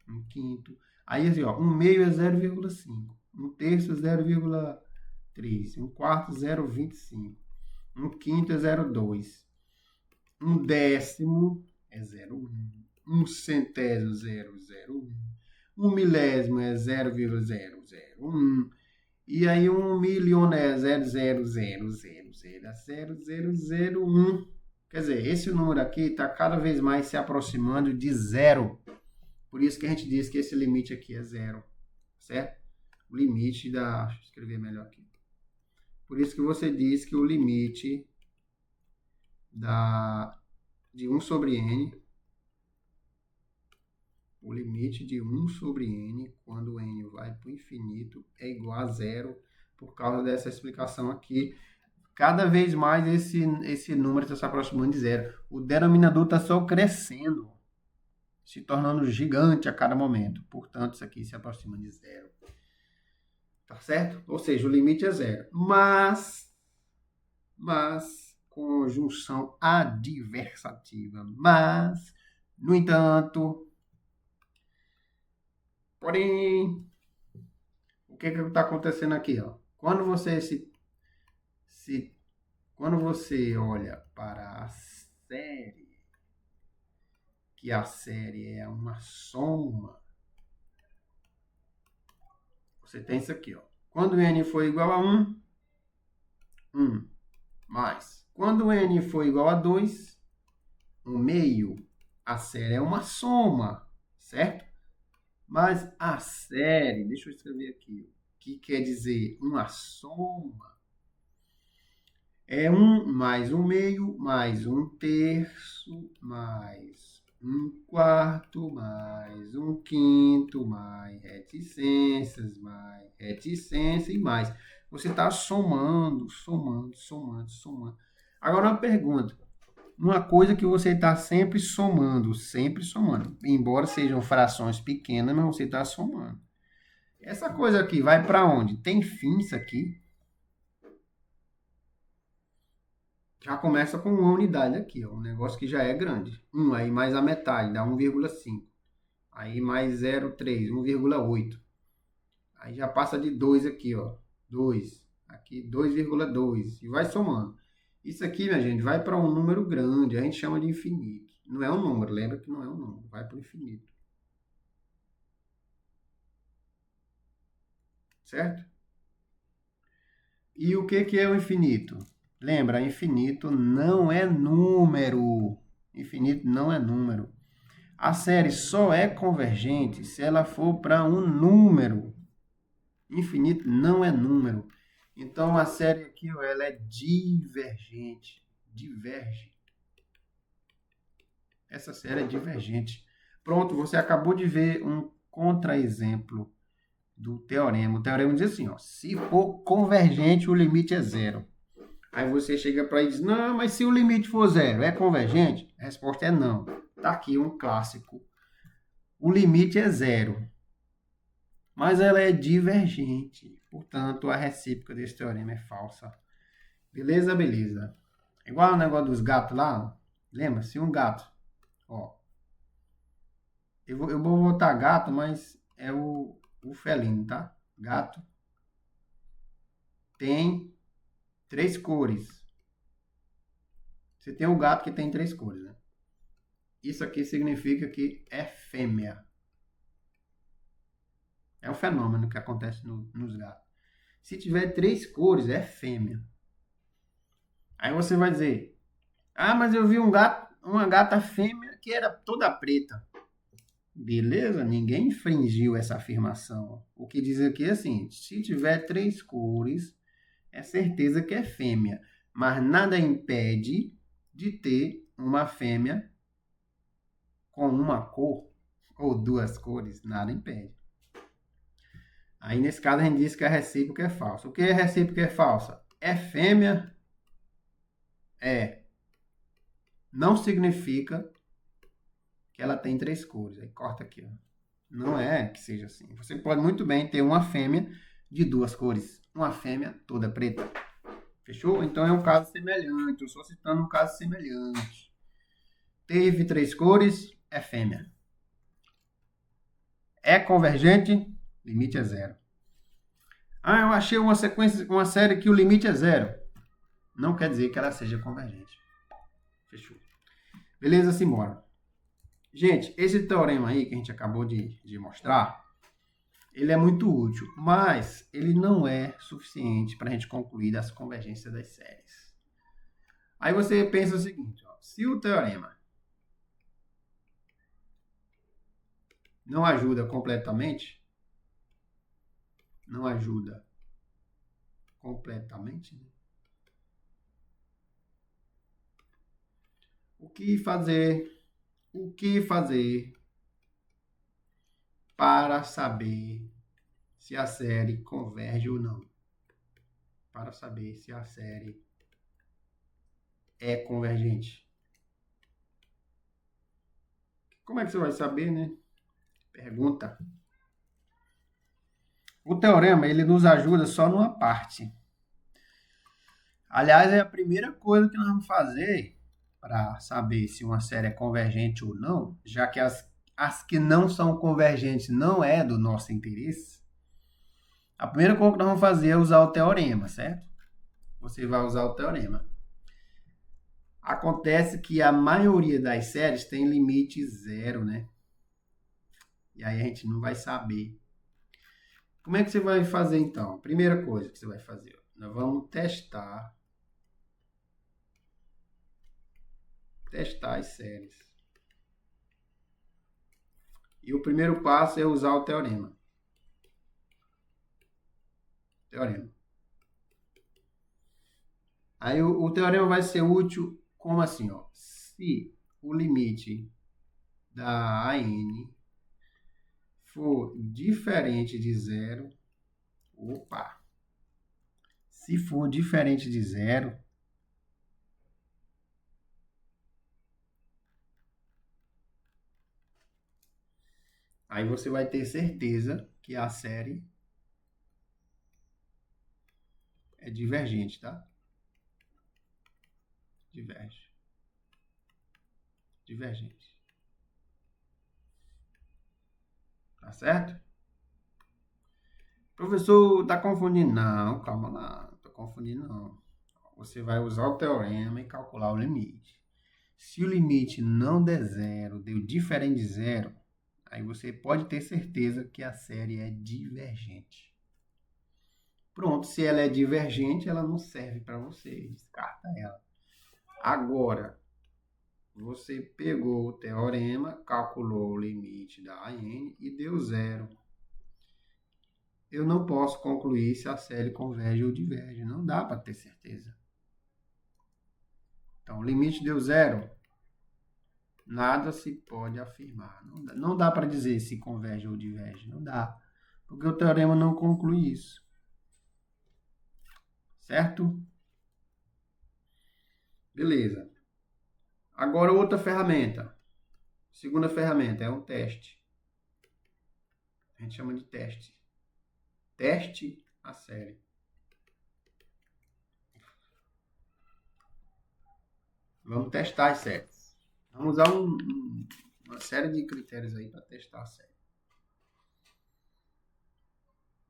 1 quinto. Aí, assim, ó, 1 meio é 0,5. 1 terço é 0,3. 1 quarto, 0,25. 1 quinto é 0,2. 1 décimo é 0,1. 1 centésimo, 0,01. 1 milésimo é 0,001. E aí 1 milhão é 0,0000001. Quer dizer, esse número aqui está cada vez mais se aproximando de zero. Por isso que a gente diz que esse limite aqui é zero. Certo? O limite da... Deixa eu escrever melhor aqui. Por isso que você diz que o limite de 1 sobre n... O limite de 1 sobre n, quando n vai para o infinito, é igual a zero, por causa dessa explicação aqui. Cada vez mais esse número está se aproximando de zero. O denominador está só crescendo, se tornando gigante a cada momento. Portanto, isso aqui se aproxima de zero. Tá certo? Ou seja, o limite é zero. Mas conjunção adversativa. Mas, no entanto... Porém, o que está acontecendo aqui? Ó? Quando você quando você olha para a série, que a série é uma soma, você tem isso aqui. Ó. Quando n for igual a 1, 1 mais. Quando n for igual a 2, 1 meio, a série é uma soma, certo? Mas a série, deixa eu escrever aqui, que quer dizer uma soma, é 1 mais 1 meio, mais 1 terço, mais 1 quarto, mais 1 quinto, mais reticências, e mais. Você está somando. Agora uma pergunta. Uma coisa que você está sempre somando. Embora sejam frações pequenas, mas você está somando. Essa coisa aqui vai para onde? Tem fim isso aqui? Já começa com uma unidade aqui, ó, um negócio que já é grande. 1 aí mais a metade, dá 1,5. Aí mais 0,3, 1,8. Aí já passa de 2 aqui, ó. 2. Aqui 2,2. E vai somando. Isso aqui, minha gente, vai para um número grande. A gente chama de infinito. Não é um número, lembra que não é um número. Vai para o infinito. Certo? E o que é o infinito? Lembra, infinito não é número. Infinito não é número. A série só é convergente se ela for para um número. Infinito não é número. Então, a série aqui, ó, ela é divergente. Diverge. Essa série é divergente. Pronto, você acabou de ver um contra-exemplo do teorema. O teorema diz assim, ó, se for convergente, o limite é zero. Aí você chega para ele e diz, não, mas se o limite for zero, é convergente? A resposta é não. Tá aqui um clássico. O limite é zero. Mas ela é divergente. Portanto, a recíproca desse teorema é falsa. Beleza? Beleza. Igual o negócio dos gatos lá. Lembra? Se um gato, ó. Eu vou botar gato, mas é o felino, tá? Gato tem 3 cores. Você tem o gato que tem 3 cores, né? Isso aqui significa que é fêmea. É um fenômeno que acontece nos gatos. Se tiver 3 cores, é fêmea. Aí você vai dizer, mas eu vi uma gata fêmea que era toda preta. Beleza? Ninguém infringiu essa afirmação. O que diz aqui é assim, se tiver 3 cores, é certeza que é fêmea. Mas nada impede de ter uma fêmea com uma cor ou 2 cores. Nada impede. Aí, nesse caso, a gente diz que a recíproca é falsa. O que é recíproca é falsa? É fêmea? É. Não significa que ela tem 3 cores. Aí corta aqui, ó. Não é que seja assim. Você pode muito bem ter uma fêmea de 2 cores. Uma fêmea toda preta. Fechou? Então é um caso semelhante. Eu estou citando um caso semelhante. Teve 3 cores, é fêmea. É convergente, limite é 0. Eu achei uma série que o limite é 0. Não quer dizer que ela seja convergente. Fechou. Beleza, simbora. Gente, esse teorema aí que a gente acabou de mostrar, ele é muito útil, mas ele não é suficiente para a gente concluir das convergências das séries. Aí você pensa o seguinte, ó, se o teorema não ajuda completamente, né? O que fazer para saber se a série converge ou não? Para saber se a série é convergente. Como é que você vai saber, né? Pergunta. O teorema, ele nos ajuda só numa parte. Aliás, é a primeira coisa que nós vamos fazer para saber se uma série é convergente ou não, já que as que não são convergentes não é do nosso interesse. A primeira coisa que nós vamos fazer é usar o teorema, certo? Você vai usar o teorema. Acontece que a maioria das séries tem limite 0, né? E aí a gente não vai saber. Como é que você vai fazer então? Primeira coisa que você vai fazer, nós vamos testar as séries. E o primeiro passo é usar o teorema. Aí o teorema vai ser útil como assim, ó? Se o limite da AN for diferente de 0, se for diferente de 0, aí você vai ter certeza que a série é divergente, tá? Divergente. Tá certo? Professor, tá confundindo? Não, calma lá. Não tô confundindo, não. Você vai usar o teorema e calcular o limite. Se o limite não der 0, deu diferente de 0, aí você pode ter certeza que a série é divergente. Pronto, se ela é divergente, ela não serve para você, descarta ela. Agora, você pegou o teorema, calculou o limite da AN e deu 0. Eu não posso concluir se a série converge ou diverge, não dá para ter certeza. Então, o limite deu 0. Nada se pode afirmar. Não dá para dizer se converge ou diverge. Não dá. Porque o teorema não conclui isso. Certo? Beleza. Agora outra ferramenta. Segunda ferramenta é um teste. A gente chama de teste. Teste a série. Vamos testar as séries. Vamos usar uma série de critérios aí para testar a série.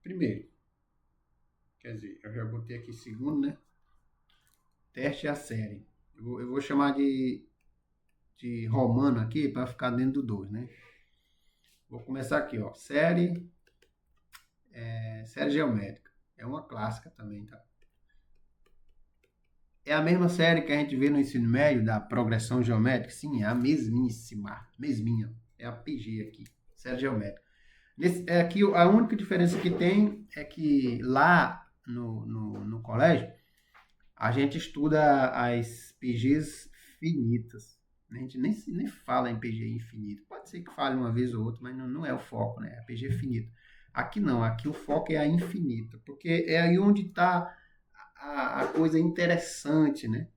Primeiro, quer dizer, eu já botei aqui segundo, né? Teste a série. Eu vou chamar de romano aqui para ficar dentro do 2, né? Vou começar aqui, ó. Série série geométrica. É uma clássica também, tá? É a mesma série que a gente vê no ensino médio da progressão geométrica? Sim, é a mesminha. É a PG aqui, série geométrica. Aqui, a única diferença que tem é que lá no colégio a gente estuda as PGs finitas. A gente nem fala em PG infinito. Pode ser que fale uma vez ou outra, mas não é o foco, né? É a PG finita. Aqui não, aqui o foco é a infinita, porque é aí onde está a coisa interessante, né?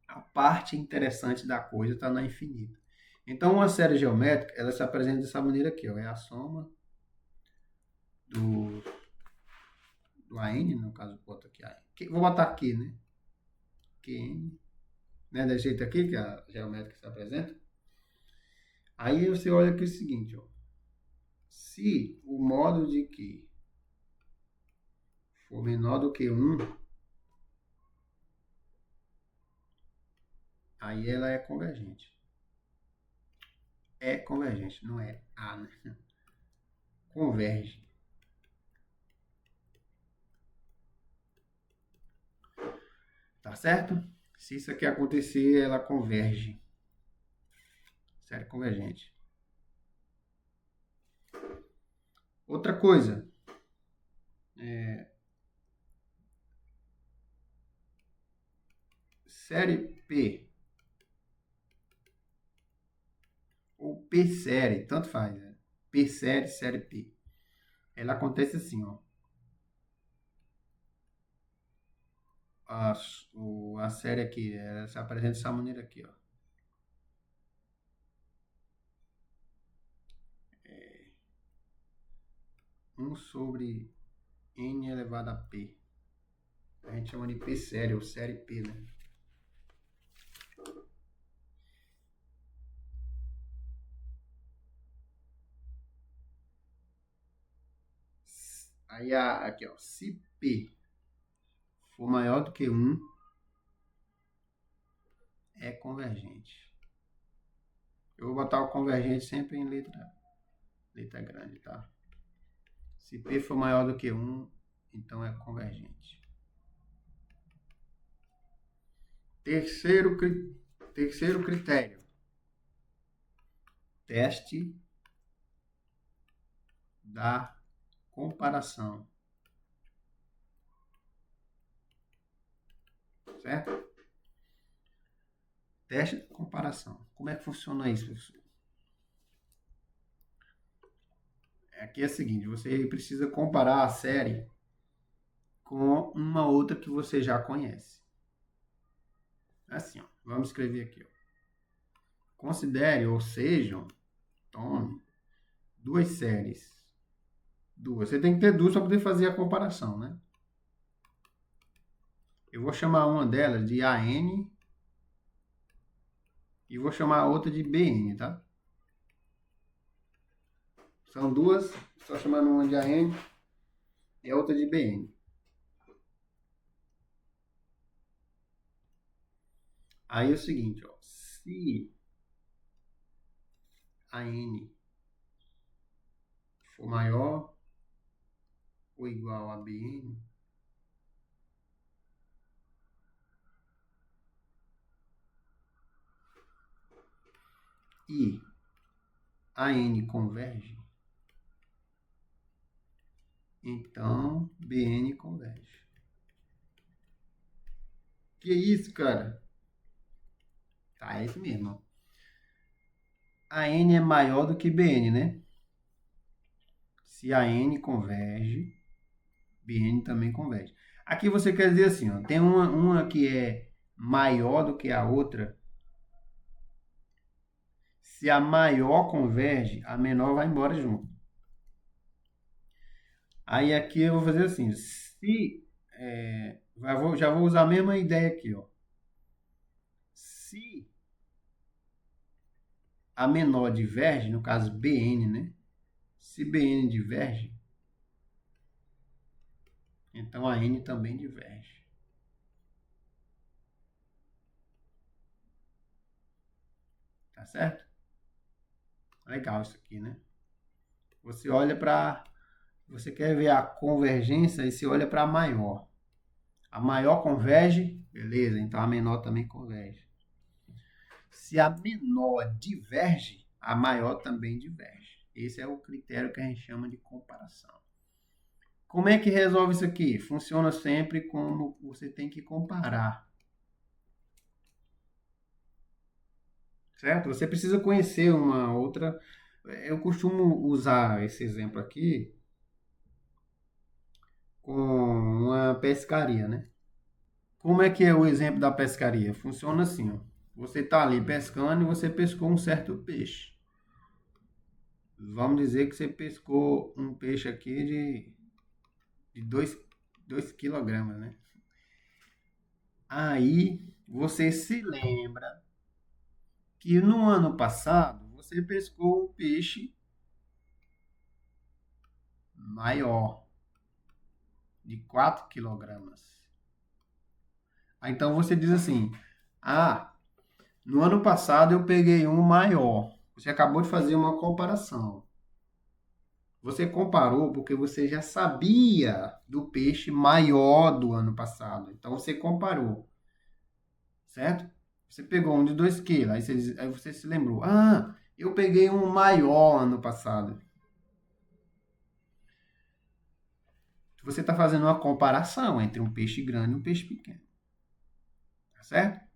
A parte interessante da coisa está na infinita. Então, uma série geométrica, ela se apresenta dessa maneira aqui, ó. É a soma do AN, no caso, boto aqui AN. Vou botar aqui, né? QN, né? Desse jeito aqui, que a geométrica se apresenta. Aí você olha aqui o seguinte, ó. Se o módulo de Q for menor do que 1, aí ela é convergente. É convergente, não é A, né? Converge. Tá certo? Se isso aqui acontecer, ela converge. Série convergente. Outra coisa. Série P ou P-série, tanto faz. Né? P-série, série P. Ela acontece assim, ó. A série aqui, ela se apresenta dessa maneira aqui, ó. 1 sobre n elevado a p. A gente chama de p série, ou série P, né? Aí aqui, ó, se p for maior do que 1, é convergente. Eu vou botar o convergente sempre em letra grande, tá? Se p for maior do que 1, então é convergente. Terceiro critério. Teste da comparação. Certo? Teste de comparação. Como é que funciona isso, professor? Aqui é o seguinte, você precisa comparar a série com uma outra que você já conhece. Assim, ó, vamos escrever aqui. Ó. Considere, ou sejam, tome, duas séries. Duas. Você tem que ter duas para poder fazer a comparação, né? Eu vou chamar uma delas de AN e vou chamar a outra de BN, tá? São duas, só chamando uma de AN e a outra de BN. Aí é o seguinte, ó, se a N for maior ou igual a BN, e a N converge, então BN converge. Que isso, cara? Tá, é isso mesmo. A N é maior do que BN, né? Se a N converge, BN também converge. Aqui você quer dizer assim, ó, tem uma que é maior do que a outra. Se a maior converge, a menor vai embora junto. Aí aqui eu vou fazer assim, se já vou usar a mesma ideia aqui, ó. Se a menor diverge, no caso BN, né? Se BN diverge, então a N também diverge. Tá certo? Legal isso aqui, né? Você olha para Você quer ver a convergência e você olha para a maior. A maior converge, beleza, então a menor também converge. Se a menor diverge, a maior também diverge. Esse é o critério que a gente chama de comparação. Como é que resolve isso aqui? Funciona sempre como você tem que comparar. Certo? Você precisa conhecer uma outra. Eu costumo usar esse exemplo aqui com uma pescaria, né? Como é que é o exemplo da pescaria? Funciona assim, ó. Você está ali pescando e você pescou um certo peixe. Vamos dizer que você pescou um peixe aqui de 2 quilogramas, né? Aí você se lembra que no ano passado você pescou um peixe maior, de 4 quilogramas. Então você diz assim: ah, no ano passado eu peguei um maior. Você acabou de fazer uma comparação. Você comparou porque você já sabia do peixe maior do ano passado. Então você comparou, certo? Você pegou um de 2 quilos, aí você se lembrou: ah, eu peguei um maior ano passado. Você está fazendo uma comparação entre um peixe grande e um peixe pequeno. Tá certo?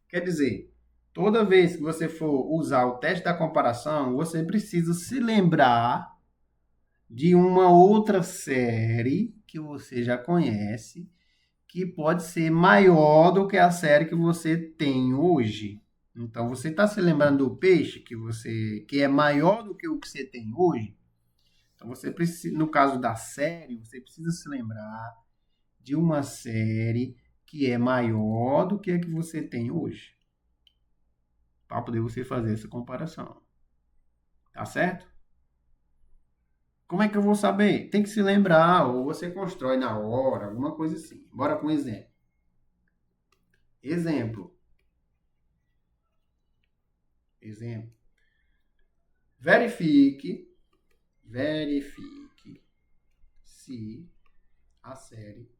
Quer dizer, toda vez que você for usar o teste da comparação, você precisa se lembrar de uma outra série que você já conhece, que pode ser maior do que a série que você tem hoje. Então, você está se lembrando do peixe que é maior do que o que você tem hoje? Então, você precisa, no caso da série, você precisa se lembrar de uma série que é maior do que a que você tem hoje, para poder você fazer essa comparação. Tá certo? Como é que eu vou saber? Tem que se lembrar, ou você constrói na hora, alguma coisa assim. Bora com um exemplo. Exemplo. Exemplo. Verifique se a série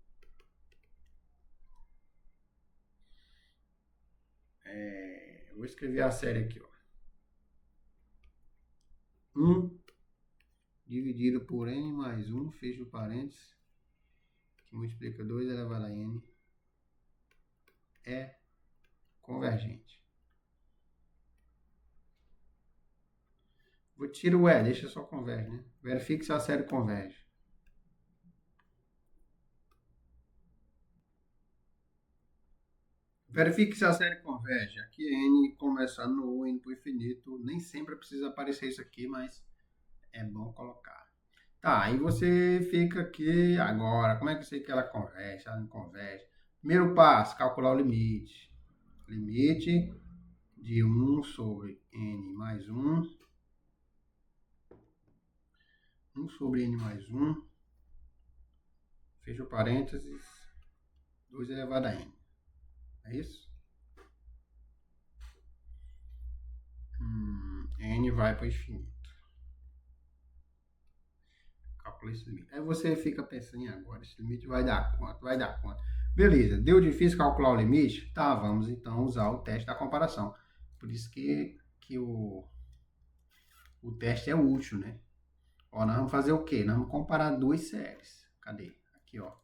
eu vou escrever a série aqui, ó. 1 dividido por n mais 1, fecha o parênteses, que multiplica 2 elevado a n, é convergente. Vou tirar o deixa só converge, né? Verifique se a série converge. Verifique se a série converge. Aqui é n começando no U, indo para o infinito. Nem sempre precisa aparecer isso aqui, mas é bom colocar. Tá, aí você fica aqui agora. Como é que eu sei que ela converge? Ela não converge. Primeiro passo, calcular o limite. Limite de 1 sobre n mais 1. 1 sobre n mais 1. Fecha o parênteses. 2 elevado a n. É isso? N vai para o infinito. Calcula esse limite. Aí você fica pensando, agora esse limite vai dar quanto? Vai dar quanto? Beleza, deu difícil calcular o limite? Tá, vamos então usar o teste da comparação. Por isso que o teste é útil, né? Ó, nós vamos fazer o quê? Nós vamos comparar duas séries. Cadê? Aqui, ó.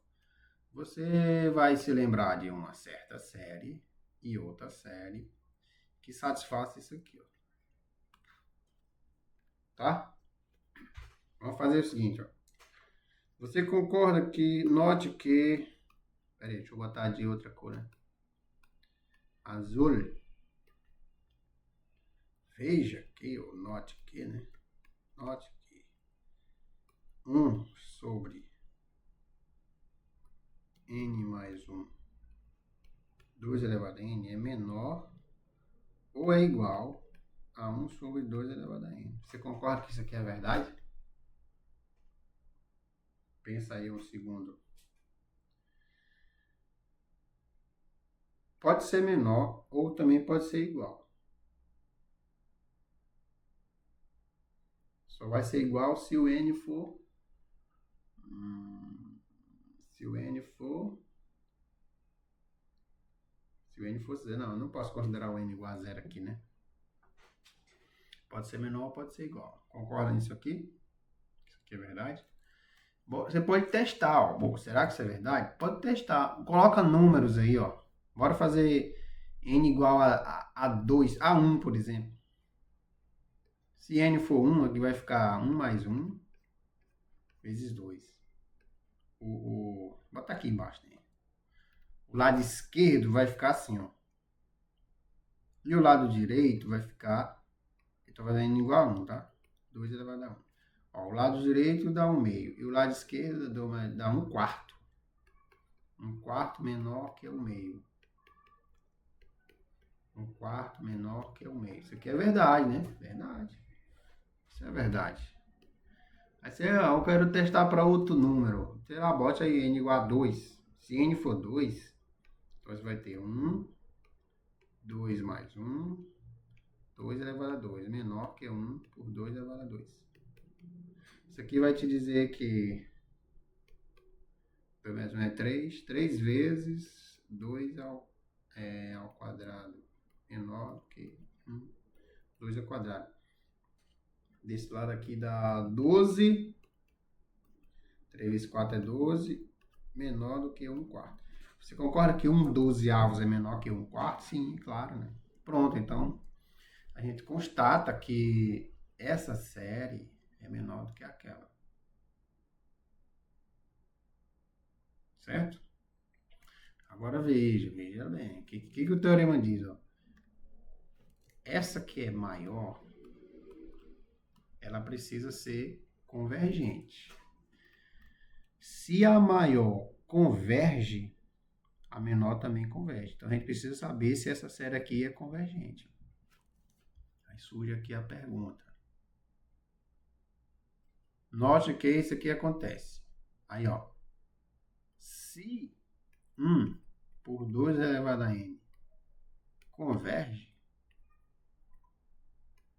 Você vai se lembrar de uma certa série e outra série que satisfaça isso aqui, ó. Tá? Vamos fazer o seguinte, ó. Você concorda que, note que... Peraí, deixa eu botar de outra cor, né? Azul. Veja que, ou note que, né? Note que 1 sobre n mais 1, 2 elevado a n é menor ou é igual a 1 sobre 2 elevado a n. Você concorda que isso aqui é verdade? Pensa aí um segundo. Pode ser menor ou também pode ser igual. Só vai ser igual se o n for Se o n for... Se o n fosse zero, não, eu não posso considerar o n igual a zero aqui, né? Pode ser menor, pode ser igual. Concorda nisso aqui? Isso aqui é verdade? Bom, você pode testar, ó. Bom, será que isso é verdade? Pode testar. Coloca números aí, ó. Bora fazer n igual a 2, a 1, por exemplo. Se n for 1, aqui vai ficar 1 mais 1 vezes 2. Bota aqui embaixo, né? O lado esquerdo vai ficar assim, ó. E o lado direito vai ficar... Eu estou fazendo n igual a 1, tá? 2 elevado a 1. Ó, o lado direito dá 1 meio. E o lado esquerdo dá 1 quarto. 1 quarto menor que o meio. 1 quarto menor que o meio. Isso aqui é verdade, né? Verdade. Isso é verdade. Aí você, eu quero testar para outro número. Sei lá, bote aí n igual a 2. Se n for 2, então você vai ter 1, 2 mais 1, 2 elevado a 2. Menor que 1 por 2 elevado a 2. Isso aqui vai te dizer que 2 mais 1 é 3. 3 vezes 2 ao quadrado. Menor que 1. 2 ao quadrado. Desse lado aqui dá 12. 3 vezes 4 é 12. Menor do que 1 quarto. Você concorda que 1 12avos é menor que 1 quarto? Sim, claro, né? Pronto, então a gente constata que essa série é menor do que aquela. Certo? Agora veja bem. O que o teorema diz? Ó? Essa que é maior, ela precisa ser convergente. Se a maior converge, a menor também converge. Então a gente precisa saber se essa série aqui é convergente. Aí surge aqui a pergunta. Note que isso aqui acontece. Aí, ó. Se 1 por 2 elevado a n converge,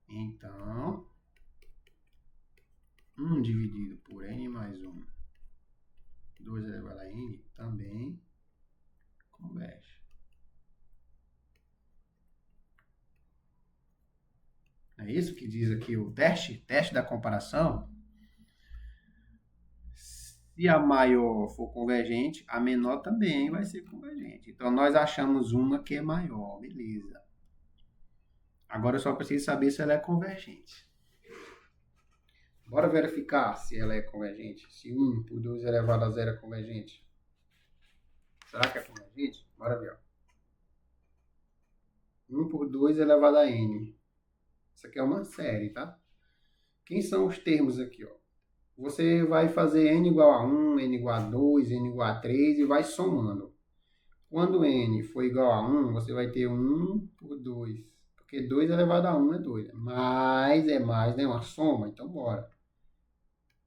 então 1 dividido por n mais 1, 2 elevado a n, também converge. É isso que diz aqui o teste da comparação. Se a maior for convergente, a menor também vai ser convergente. Então, nós achamos uma que é maior, beleza. Agora eu só preciso saber se ela é convergente. Bora verificar se ela é convergente. Se 1 por 2 elevado a 0 é convergente. Será que é convergente? Bora ver. Ó. 1 por 2 elevado a n. Isso aqui é uma série, tá? Quem são os termos aqui? Ó? Você vai fazer n igual a 1, n igual a 2, n igual a 3 e vai somando. Quando n for igual a 1, você vai ter 1 por 2. Porque 2 elevado a 1 é 2. Mais é mais, né? Uma soma. Então, bora.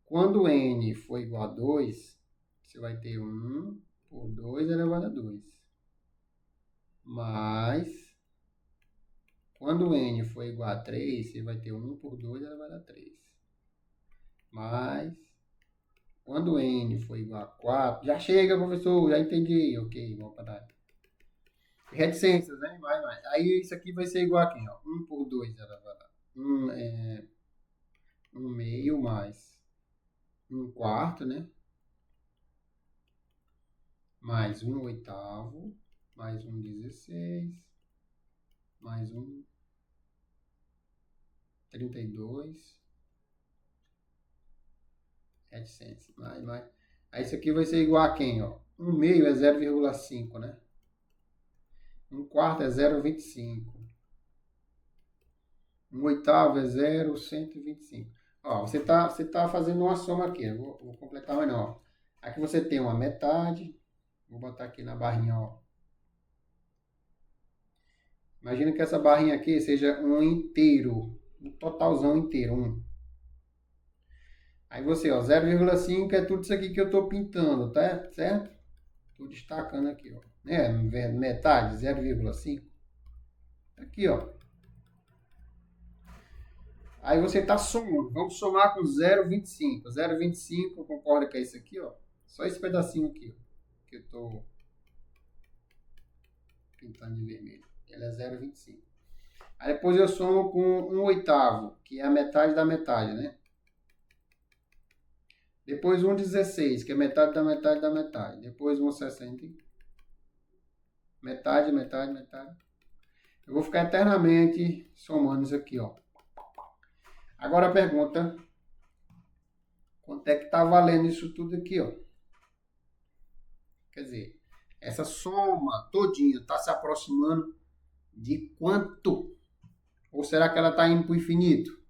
Quando n for igual a 2, você vai ter 1 por 2 elevado a 2. Mais, quando n for igual a 3, você vai ter 1 por 2 elevado a 3. Mais, quando n for igual a 4... Já chega, professor, já entendi. Ok, vamos parar. Reticências, né? Vai. Aí isso aqui vai ser igual a quem? Ó? 1 por 2 elevado a 1 meio mais 1 quarto, né? Mais 1 oitavo, mais 1 16, mais 1 32, reticências, mais. Aí isso aqui vai ser igual a quem, ó? 1 meio é 0,5, né? 1 quarto é 0,25. 1 oitavo é 0,125. Ó, você tá fazendo uma soma aqui. Eu vou completar mais não. Ó. Aqui você tem uma metade. Vou botar aqui na barrinha, ó. Imagina que essa barrinha aqui seja um inteiro. Um totalzão inteiro. 1. Aí você, ó, 0,5 é tudo isso aqui que eu tô pintando, tá? Certo? Tô destacando aqui, ó. Metade, 0,5. Aqui, ó. Aí você está somando. Vamos somar com 0,25. 0,25 concorda com isso aqui, ó. Só esse pedacinho aqui, ó, que eu estou pintando de vermelho. Ele é 0,25. Aí depois eu somo com 1/8, que é a metade da metade, né? Depois 1/16, que é metade da metade da metade. Depois 1/60. Metade, metade, metade. Eu vou ficar eternamente somando isso aqui, ó. Agora a pergunta: quanto é que tá valendo isso tudo aqui, ó? Quer dizer, essa soma todinha tá se aproximando de quanto? Ou será que ela está indo para o infinito?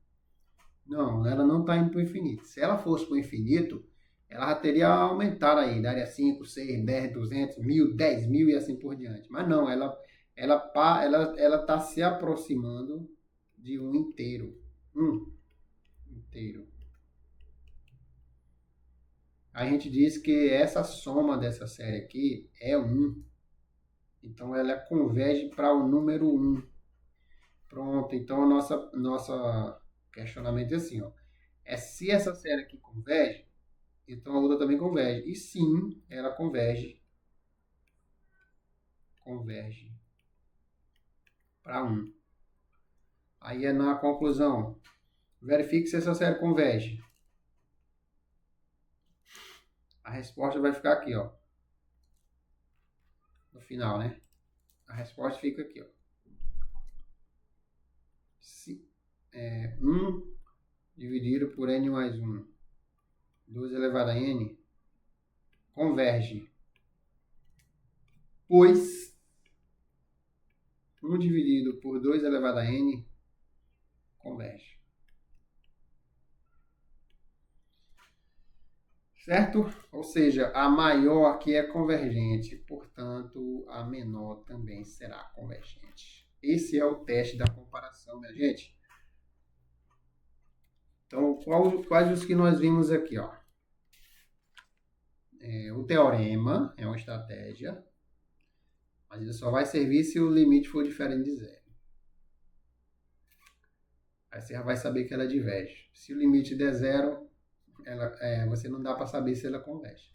Não, ela não está indo para o infinito. Se ela fosse para o infinito, ela já teria aumentado aí, daria 5, 6, 10, 200, 1000, 10.000 e assim por diante. Mas não, ela está se aproximando de um inteiro. Inteiro. A gente diz que essa soma dessa série aqui é 1. Então ela converge para o número 1. Pronto, então o nosso questionamento é assim, ó. É se essa série aqui converge, então a outra também converge. E sim, ela converge para 1. Aí é na conclusão. Verifique se essa série converge. A resposta vai ficar aqui, ó. No final, né? A resposta fica aqui, ó. Se, 1 dividido por n mais 1, 2 elevado a n, converge. Pois 1 dividido por 2 elevado a n converge. Certo? Ou seja, a maior aqui é convergente, portanto, a menor também será convergente. Esse é o teste da comparação, minha gente. Então, quais os que nós vimos aqui, ó? O teorema é uma estratégia, mas ele só vai servir se o limite for diferente de zero. Aí você já vai saber que ela diverge. Se o limite der zero, você não dá para saber se ela converge.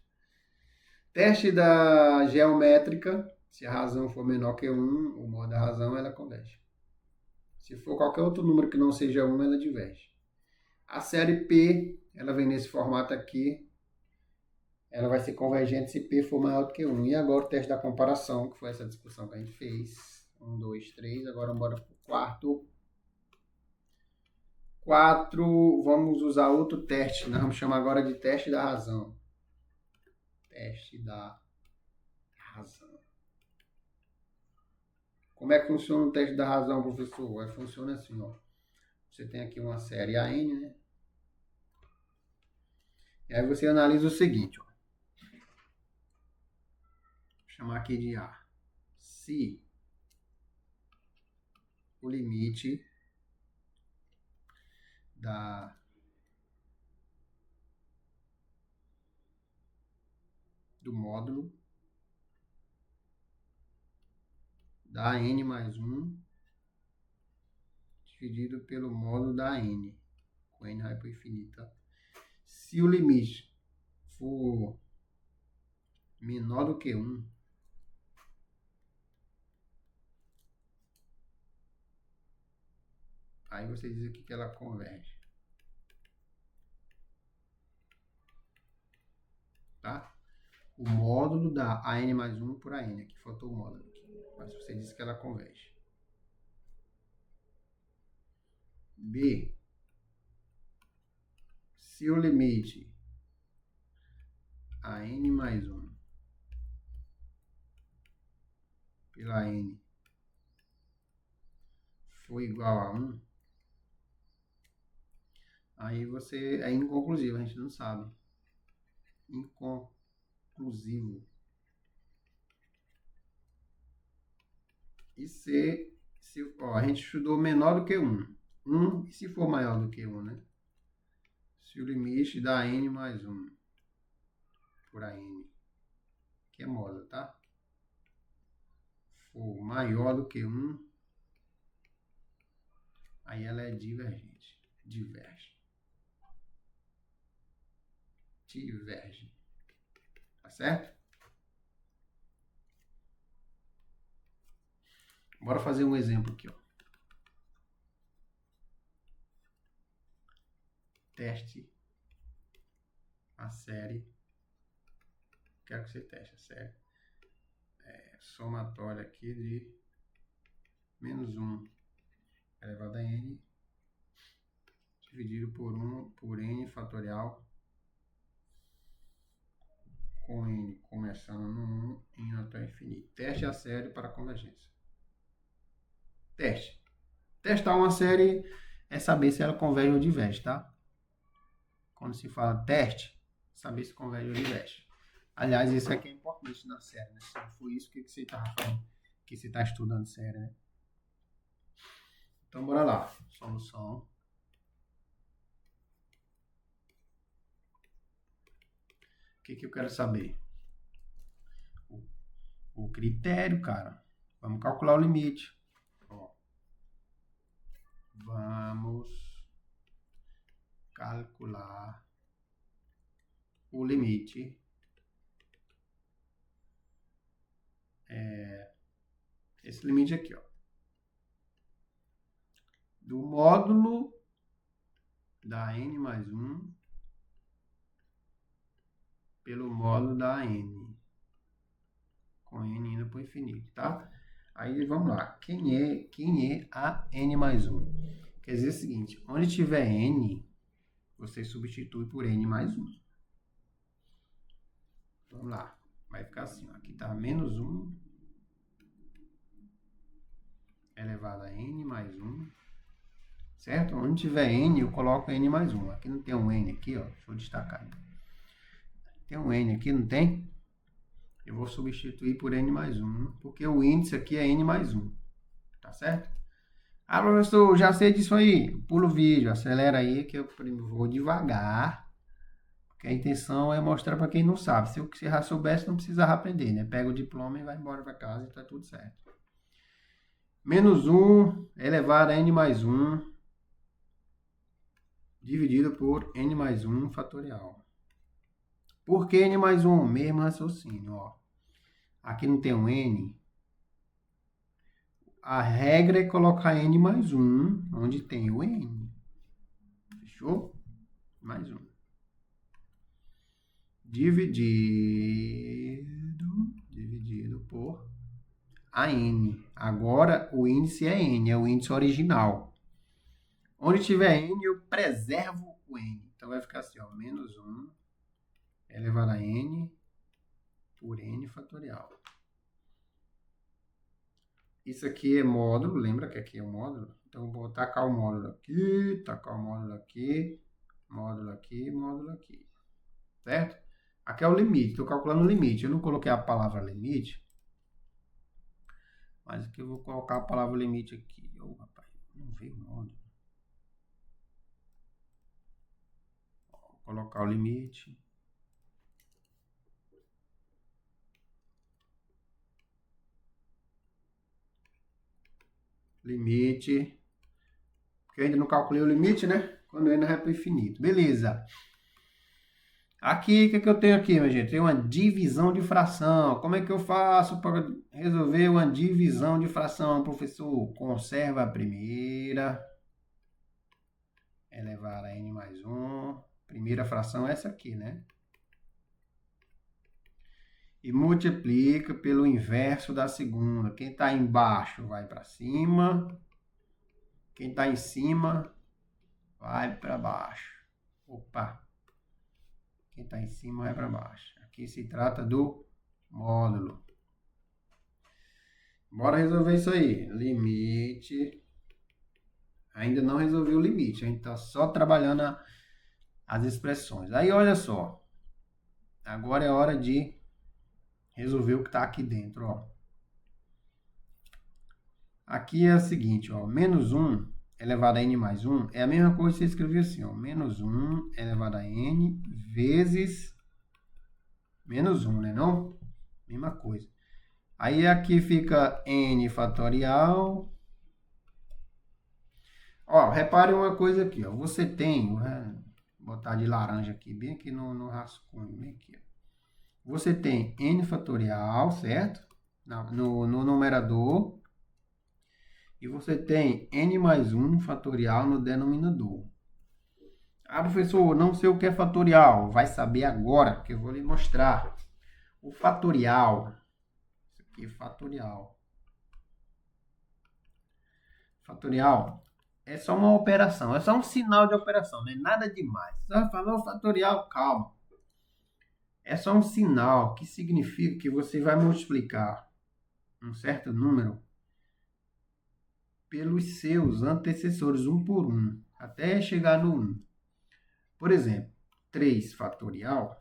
Teste da geométrica, se a razão for menor que 1, o modo da razão, ela converge. Se for qualquer outro número que não seja 1, ela diverge. A série P, ela vem nesse formato aqui, ela vai ser convergente se P for maior do que 1. E agora o teste da comparação, que foi essa discussão que a gente fez. 1, 2, 3, agora bora para o quarto. 4, vamos usar outro teste, nós vamos chamar agora de teste da razão. Teste da razão. Como é que funciona o teste da razão, professor? Funciona assim, ó. Você tem aqui uma série AN, né? E aí você analisa o seguinte, ó. Vou chamar aqui de A. Se o limite do módulo da n mais 1 dividido pelo módulo da n, com n vai para o infinito. Tá? Se o limite for menor do que 1, aí você diz aqui que ela converge. Tá? O módulo da AN mais 1 por AN. Aqui faltou o módulo. Aqui. Mas você disse que ela converge. B. Se o limite AN mais 1 pela N for igual a 1, aí você é inconclusivo, a gente não sabe. Inconclusivo. E se ó, a gente estudou menor do que 1. 1 e se for maior do que 1, né? Se o limite da N mais 1 por AN, que é módulo, tá? For maior do que 1, aí ela é divergente. diverge. Diverge. Tá certo? Bora fazer um exemplo aqui, ó. Teste a série. Quero que você teste a série. Somatória aqui de menos 1 elevado a n dividido por 1 por n fatorial com n começando no 1 e indo até infinito. Teste a série para convergência. Teste. Testar uma série é saber se ela converge ou diverge, tá? Quando se fala teste, saber se converge ou diverge. Aliás, isso aqui é importante na série, né? Se não for isso, o que você está falando? Que você está estudando série, né? Então, bora lá. Solução. O que eu quero saber? O critério, cara. Vamos calcular o limite. Ó. Vamos calcular o limite. Esse limite aqui, ó. Do módulo da n mais 1 pelo módulo da n, com n indo para o infinito, tá? Aí vamos lá, quem é a n mais 1? Quer dizer o seguinte, onde tiver n, você substitui por n mais 1. Vamos lá, vai ficar assim, ó. Aqui está menos 1 elevado a n mais 1, certo? Onde tiver n, eu coloco n mais 1. Aqui não tem um n aqui, ó, deixa eu destacar. Tem um n aqui, não tem? Eu vou substituir por n mais 1, porque o índice aqui é n mais 1, tá certo? Ah, professor, já sei disso aí. Pula o vídeo, acelera aí que eu vou devagar, porque a intenção é mostrar para quem não sabe. Se você já soubesse, não precisava aprender, né? Pega o diploma e vai embora para casa e tá tudo certo. Menos 1 elevado a n mais 1 dividido por n mais 1 fatorial. Por que n mais 1? Mesmo raciocínio, ó. Aqui não tem um n. A regra é colocar n mais 1, onde tem o n. Fechou? Mais 1. Dividido por a n. Agora, o índice é n, é o índice original. Onde tiver n, eu preservo o n. Então, vai ficar assim, ó, menos 1 elevado a n por n fatorial. Isso aqui é módulo, lembra que aqui é o módulo? Então, vou tacar o módulo aqui, tacar o módulo aqui, módulo aqui, módulo aqui. Certo? Aqui é o limite, estou calculando o limite. Eu não coloquei a palavra limite, mas aqui eu vou colocar a palavra limite aqui. Oh, rapaz, não veio o módulo. Vou colocar o limite. Limite. Porque eu ainda não calculei o limite, né? Quando ainda vai para o infinito. Beleza. Aqui, o que eu tenho aqui, minha gente? Tem uma divisão de fração. Como é que eu faço para resolver uma divisão de fração, professor? Conserva a primeira. Elevar a n mais 1. Primeira fração é essa aqui, né? E multiplica pelo inverso da segunda. Quem está embaixo vai para cima. Quem está em cima vai para baixo. Opa! Quem está em cima vai para baixo. Aqui se trata do módulo. Bora resolver isso aí. Limite. Ainda não resolvi o limite. A gente está só trabalhando as expressões. Aí, olha só. Agora é hora de resolver o que está aqui dentro, ó. Aqui é o seguinte, ó. Menos 1 elevado a n mais 1 é a mesma coisa que você escreveu assim, ó. Menos 1 elevado a n vezes menos 1, né, não? Mesma coisa. Aí aqui fica n fatorial. Ó, repare uma coisa aqui, ó. Você tem, vou botar de laranja aqui, bem aqui no rascunho, bem aqui, ó. Você tem n fatorial, certo? No numerador. E você tem n mais 1 fatorial no denominador. Ah, professor, não sei o que é fatorial. Vai saber agora, que eu vou lhe mostrar. O fatorial. Isso aqui é fatorial. Fatorial é só uma operação, é só um sinal de operação, não é nada demais. Você falou fatorial, calma. É só um sinal que significa que você vai multiplicar um certo número pelos seus antecessores, um por um, até chegar no 1. Por exemplo, 3 fatorial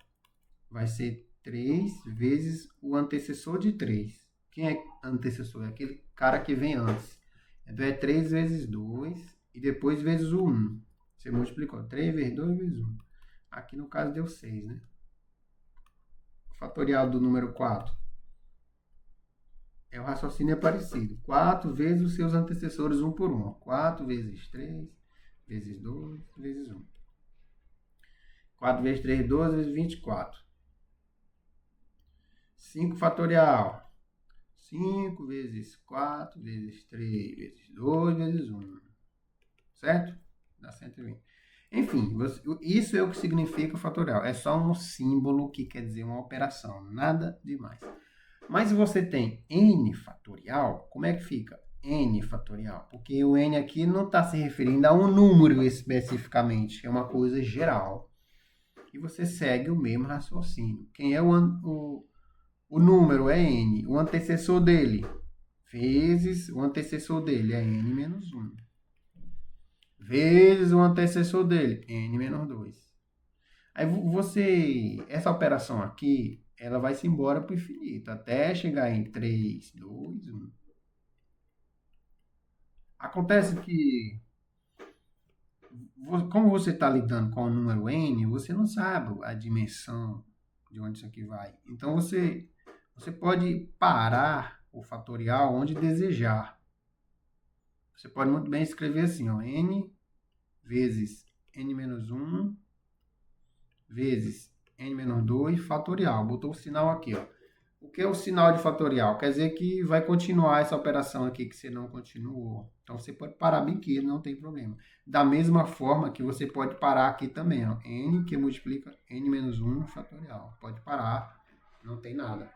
vai ser 3 vezes o antecessor de 3. Quem é antecessor? É aquele cara que vem antes. Então, é 3 vezes 2 e depois vezes o 1. Você multiplicou 3 vezes 2 vezes 1. Aqui, no caso, deu 6, né? O fatorial do número 4. O raciocínio é parecido. 4 vezes os seus antecessores, 1 por 1. 4 vezes 3 vezes 2 vezes 1. 4 vezes 3, 12 vezes 24. 5 fatorial. 5 vezes 4 vezes 3 vezes 2 vezes 1. Certo? Dá 120. Enfim, isso é o que significa fatorial. É só um símbolo que quer dizer uma operação. Nada demais. Mas se você tem n fatorial, como é que fica? N fatorial. Porque o n aqui não está se referindo a um número especificamente. É uma coisa geral. E você segue o mesmo raciocínio. Quem é o número é n. O antecessor dele vezes o antecessor dele é n menos 1. Vezes o antecessor dele, n menos 2. Aí essa operação aqui, ela vai se embora para o infinito, até chegar em 3, 2, 1. Acontece que, como você está lidando com o número n, você não sabe a dimensão de onde isso aqui vai. Então, você pode parar o fatorial onde desejar. Você pode muito bem escrever assim, ó, n vezes n menos 1 vezes n menos 2 fatorial. Botou o sinal aqui, ó. O que é o sinal de fatorial? Quer dizer que vai continuar essa operação aqui que você não continuou. Então, você pode parar bem aqui, não tem problema. Da mesma forma que você pode parar aqui também, ó. N que multiplica n menos 1 fatorial. Pode parar, não tem nada.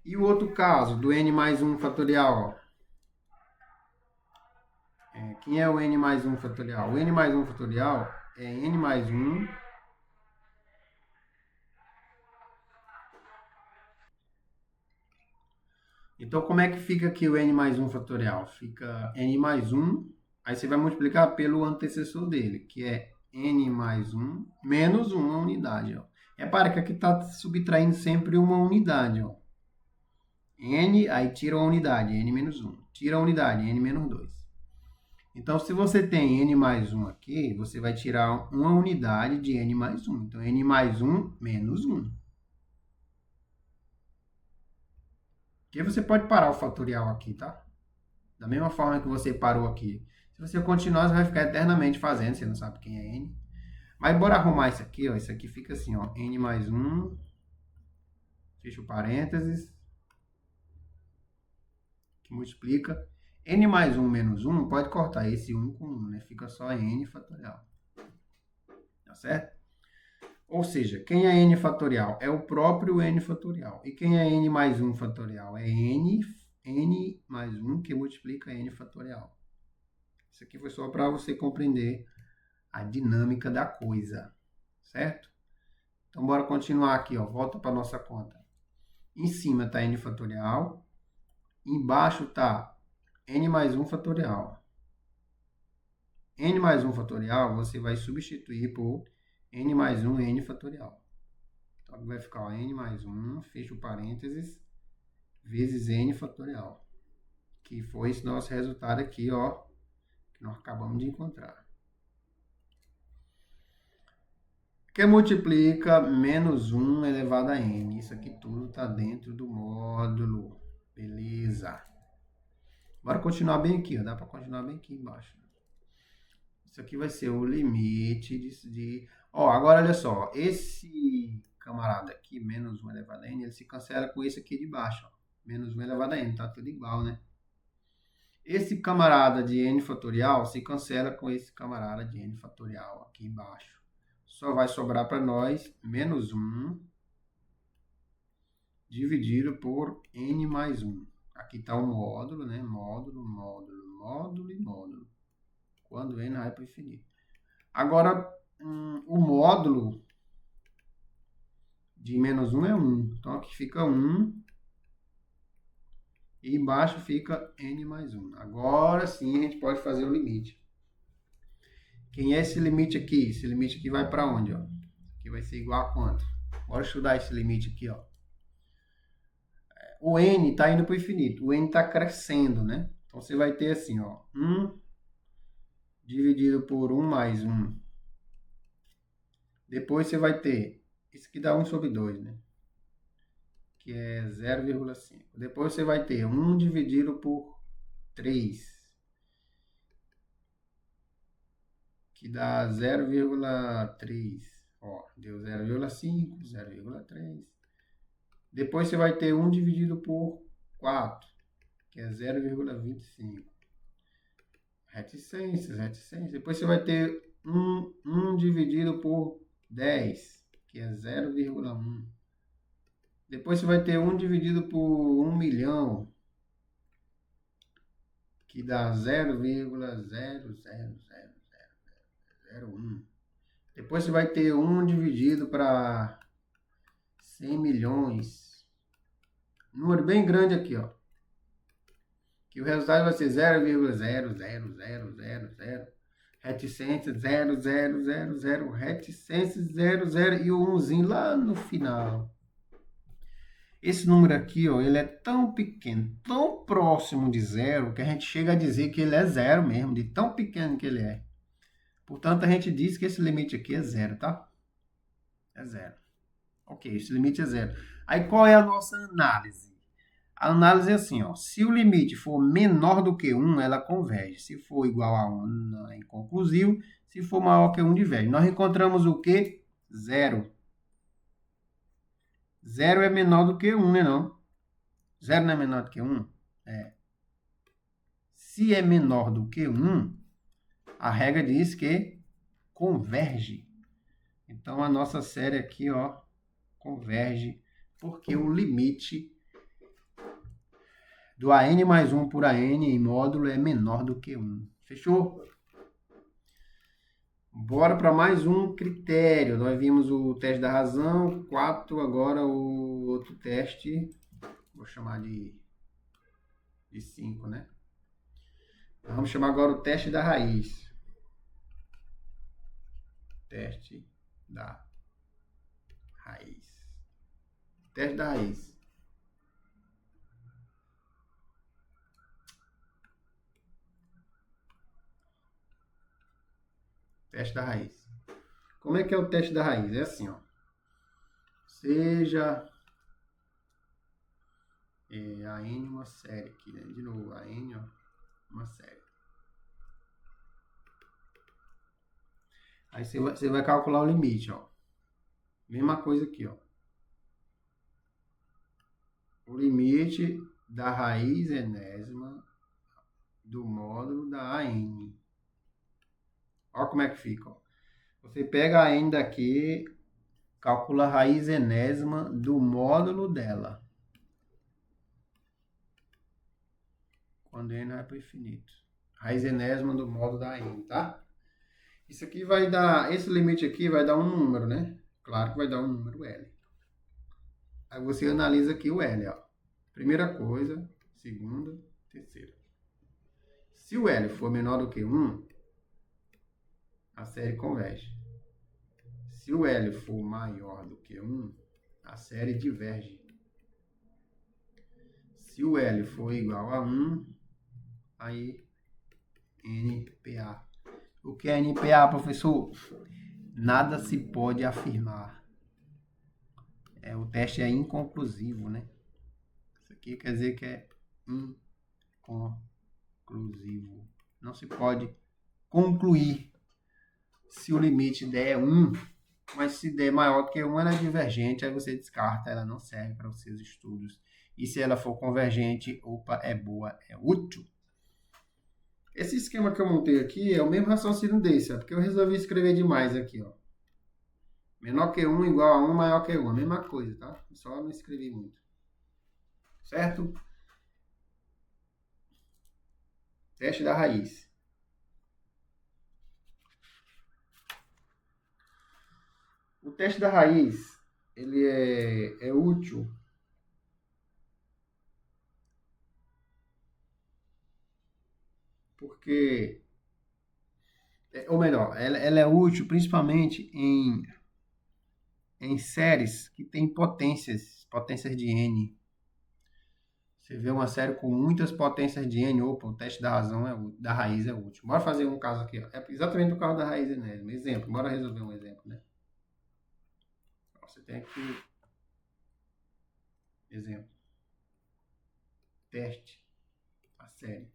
E o outro caso, do n mais 1 fatorial, ó. Quem é o n mais 1 fatorial? O n mais 1 fatorial é n mais 1 Então, como é que fica aqui o n mais 1 fatorial? Fica n mais 1, aí você vai multiplicar pelo antecessor dele, que é n mais 1 menos 1 unidade. Ó. Repara que aqui está subtraindo sempre uma unidade. Ó. N, aí tira uma unidade, n menos 1. Tira a unidade, n menos 2. Então, se você tem n mais 1 aqui, você vai tirar uma unidade de n mais 1. Então, n mais 1 menos 1. Porque você pode parar o fatorial aqui, tá? Da mesma forma que você parou aqui. Se você continuar, você vai ficar eternamente fazendo, você não sabe quem é n. Mas bora arrumar isso aqui, ó. Isso aqui fica assim, ó. N mais 1, fecha o parênteses, que multiplica. N mais 1 menos 1, pode cortar esse 1 com 1, né? Fica só n fatorial. Tá certo? Ou seja, quem é n fatorial? É o próprio n fatorial. E quem é n mais 1 fatorial? É n mais 1 que multiplica n fatorial. Isso aqui foi só para você compreender a dinâmica da coisa, certo? Então, bora continuar aqui, ó. Volta para nossa conta. Em cima está n fatorial. Embaixo está n mais 1 fatorial. N mais 1 fatorial você vai substituir por n mais 1 n fatorial. Então, vai ficar ó, n mais 1, fecha o parênteses, vezes n fatorial. Que foi esse nosso resultado aqui, ó, que nós acabamos de encontrar. Que multiplica menos 1 elevado a n. Isso aqui tudo está dentro do módulo. Beleza. Bora continuar bem aqui, ó. Dá para continuar bem aqui embaixo. Isso aqui vai ser o limite de... Ó, agora olha só. Esse camarada aqui, menos 1 elevado a n, ele se cancela com esse aqui de baixo, ó. Menos 1 elevado a n, tá tudo igual, né? Esse camarada de n fatorial se cancela com esse camarada de n fatorial aqui embaixo. Só vai sobrar para nós menos 1 dividido por n mais 1. Aqui está o módulo, né? Módulo, módulo, módulo e módulo. Quando n vai para o infinito. Agora, o módulo de menos 1 é 1. Então, aqui fica 1. E embaixo fica n mais 1. Agora sim a gente pode fazer o limite. Quem é esse limite aqui? Esse limite aqui vai para onde? Ó? Aqui vai ser igual a quanto? Bora estudar esse limite aqui, ó. O n está indo para o infinito. O n está crescendo, né? Então você vai ter assim, ó. 1 dividido por 1 mais 1. Depois você vai ter... Isso aqui dá 1 sobre 2, né? Que é 0,5. Depois você vai ter 1 dividido por 3. Que dá 0,3. Ó, deu 0,5, 0,3. Depois você vai ter 1 dividido por 4, que é 0,25. Reticências, reticências. Depois você vai ter 1 dividido por 10, que é 0,1. Depois você vai ter 1 dividido por 1 milhão, que dá 0,00001. Depois você vai ter 1 dividido para 100 milhões. Número bem grande aqui, ó. Que o resultado vai ser 0,00000. Reticência 0000. Reticência 00 e o 1zinho lá no final. Esse número aqui, ó, ele é tão pequeno, tão próximo de zero, que a gente chega a dizer que ele é zero mesmo, de tão pequeno que ele é. Portanto, a gente diz que esse limite aqui é zero, tá? É zero. Ok, esse limite é zero. Aí, qual é a nossa análise? A análise é assim, ó. Se o limite for menor do que 1, ela converge. Se for igual a 1, é inconclusivo. Se for maior que 1, diverge. Nós encontramos o quê? Zero. Zero é menor do que 1, né não? Zero não é menor do que 1? É. Se é menor do que 1, a regra diz que converge. Então, a nossa série aqui, ó, converge, porque o limite do AN mais 1 por AN em módulo é menor do que 1. Fechou? Bora para mais um critério. Nós vimos o teste da razão, 4, agora o outro teste, vou chamar de 5, né? Vamos chamar agora o teste da raiz. Teste da raiz. Teste da raiz. Teste da raiz. Como é que é o teste da raiz? É assim, ó. Seja a N uma série aqui, né? De novo, a N, ó, uma série. Aí você vai calcular o limite, ó. Mesma coisa aqui, ó. O limite da raiz enésima do módulo da AN. Olha como é que fica, ó. Você pega a N daqui, calcula a raiz enésima do módulo dela. Quando n vai para o infinito. Raiz enésima do módulo da n, tá? Isso aqui vai dar, esse limite aqui vai dar um número, né? Claro que vai dar um número L. Aí você analisa aqui o L, ó. Primeira coisa, segunda, terceira. Se o L for menor do que 1, a série converge. Se o L for maior do que 1, a série diverge. Se o L for igual a 1, aí NPA. O que é NPA, professor? Nada se pode afirmar. O teste é inconclusivo, né? Isso aqui quer dizer que é inconclusivo. conclusivo. Não se pode concluir se o limite der 1, mas se der maior que 1, ela é divergente, aí você descarta, ela não serve para os seus estudos. E se ela for convergente, opa, é boa, é útil. Esse esquema que eu montei aqui é o mesmo raciocínio desse, ó, porque eu resolvi escrever demais aqui, ó. Menor que 1 igual a 1, maior que 1, a mesma coisa, tá? Só não escrevi muito. Certo? Teste da raiz. O teste da raiz, ele é útil porque, ou melhor, ela é útil principalmente em séries que tem potências de n. Você vê uma série com muitas potências de n, opa, o teste da raiz é útil. Bora fazer um caso aqui, ó. É exatamente o caso da raiz enésima. Exemplo, bora resolver um exemplo, né? Você tem aqui, exemplo, teste, a série.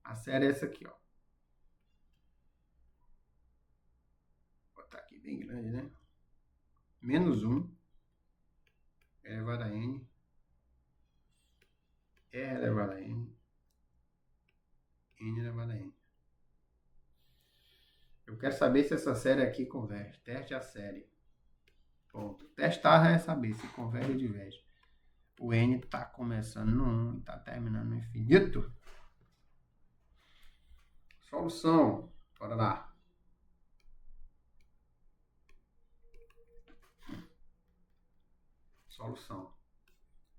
A série é essa aqui, ó. Vou botar aqui bem grande, né? Menos 1 elevado a n, R elevado a n, n elevado a n. Eu quero saber se essa série aqui converge. Teste a série. Ponto. Testar é saber se converge ou diverge. O n está começando no 1 e está terminando no infinito. Solução. Bora lá. Solução.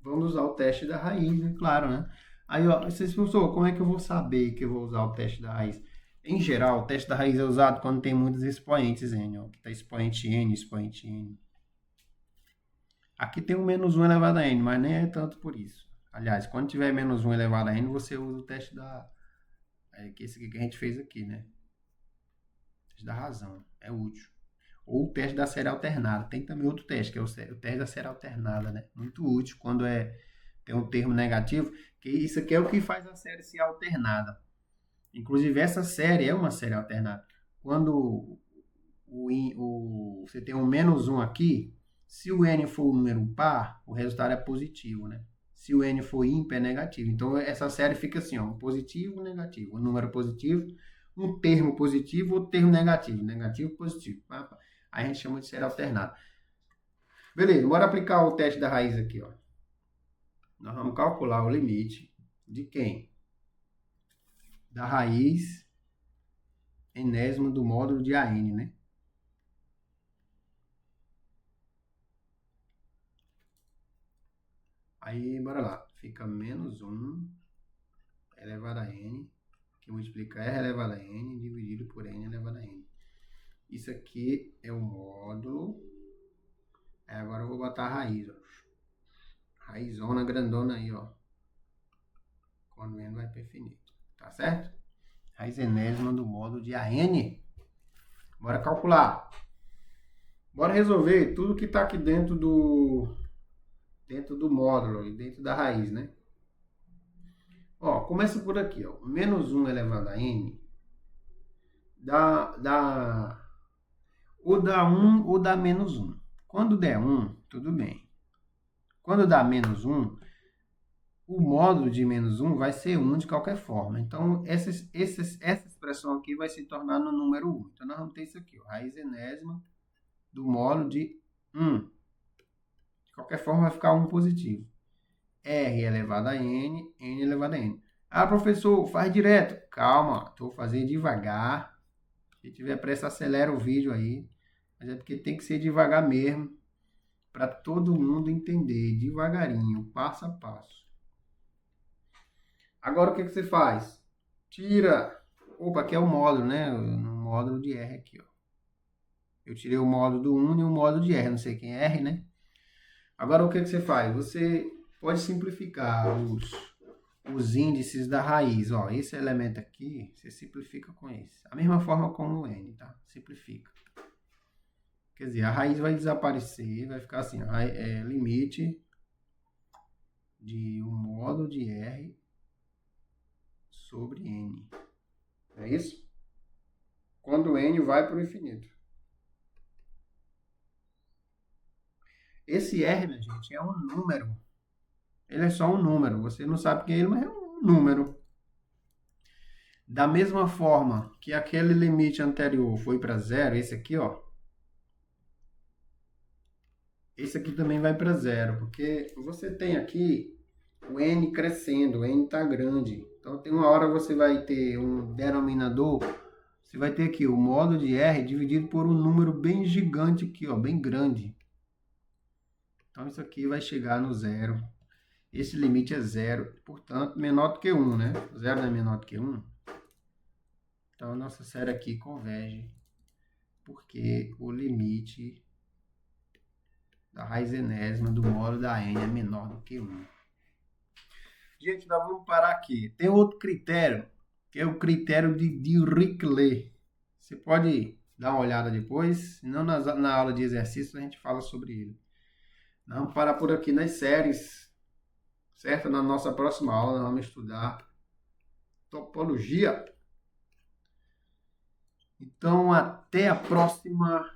Vamos usar o teste da raiz, né? Claro, né? Aí, ó, vocês pensam, como é que eu vou saber que eu vou usar o teste da raiz? Em geral, o teste da raiz é usado quando tem muitos expoentes n, ó. Aqui está expoente n, expoente n. Aqui tem o menos 1 elevado a n, mas nem é tanto por isso. Aliás, quando tiver menos 1 elevado a n, você usa o teste da... que esse aqui que a gente fez aqui, né? Teste da razão. É útil. Ou o teste da série alternada. Tem também outro teste, que é o teste da série alternada, né? Muito útil quando tem um termo negativo, que isso aqui é o que faz a série ser alternada. Inclusive, essa série é uma série alternada. Quando você tem um menos 1 aqui, se o n for um número par, o resultado é positivo, né? Se o n for ímpar, é negativo. Então, essa série fica assim, ó, um positivo, um negativo. Um número positivo, um termo positivo, outro termo negativo. Negativo, positivo. Aí a gente chama de série alternada. Beleza, bora aplicar o teste da raiz aqui, ó. Nós vamos calcular o limite de quem? Da raiz enésima do módulo de AN, né? Aí, bora lá. Fica menos 1 elevado a n, que multiplica r elevado a n, dividido por n elevado a n. Isso aqui é o módulo. Aí agora eu vou botar a raiz, ó. Raizona grandona aí, ó. Quando n vai para infinito. Tá certo? Raiz enésima do módulo de AN. Bora calcular. Bora resolver tudo que está aqui dentro do módulo e dentro da raiz, né? Ó, começa por aqui, ó. Menos 1 elevado a n dá ou dá 1 ou dá menos 1. Quando der 1, tudo bem. Quando dá menos 1, o módulo de menos 1 vai ser 1 de qualquer forma. Então, essa expressão aqui vai se tornar no número 1. Então, nós vamos ter isso aqui, ó, raiz enésima do módulo de 1. De qualquer forma, vai ficar 1 positivo. R elevado a n, n elevado a n. Ah, professor, faz direto. Calma, estou fazendo devagar. Se tiver pressa, acelera o vídeo aí. Mas é porque tem que ser devagar mesmo, para todo mundo entender, devagarinho, passo a passo. Agora, o que você faz? Tira... Opa, aqui é o módulo, né? No módulo de R aqui, ó. Eu tirei o módulo do 1 e o módulo de R. Não sei quem é R, né? Agora, o que você faz? Você pode simplificar os índices da raiz. Ó, esse elemento aqui, você simplifica com esse. A mesma forma como o n, tá? Simplifica. Quer dizer, a raiz vai desaparecer, vai ficar assim, ó, limite de um módulo de R sobre n. É isso? Quando n vai para o infinito. Esse r, minha gente, é um número. Ele é só um número. Você não sabe o que é ele, mas é um número. Da mesma forma que aquele limite anterior foi para zero, esse aqui, ó. Esse aqui também vai para zero, porque você tem aqui o n crescendo, o n está grande. Então, tem uma hora você vai ter um denominador, você vai ter aqui o módulo de r dividido por um número bem gigante aqui, ó, bem grande. Então, isso aqui vai chegar no zero. Esse limite é zero, portanto, menor do que 1, né? Zero não é menor do que 1. Então, a nossa série aqui converge, porque o limite da raiz enésima do módulo da n é menor do que 1. Gente, nós vamos parar aqui. Tem outro critério, que é o critério de Dirichlet. Você pode dar uma olhada depois, senão na aula de exercício a gente fala sobre ele. Nós vamos parar por aqui nas séries, certo? Na nossa próxima aula nós vamos estudar topologia. Então, até a próxima.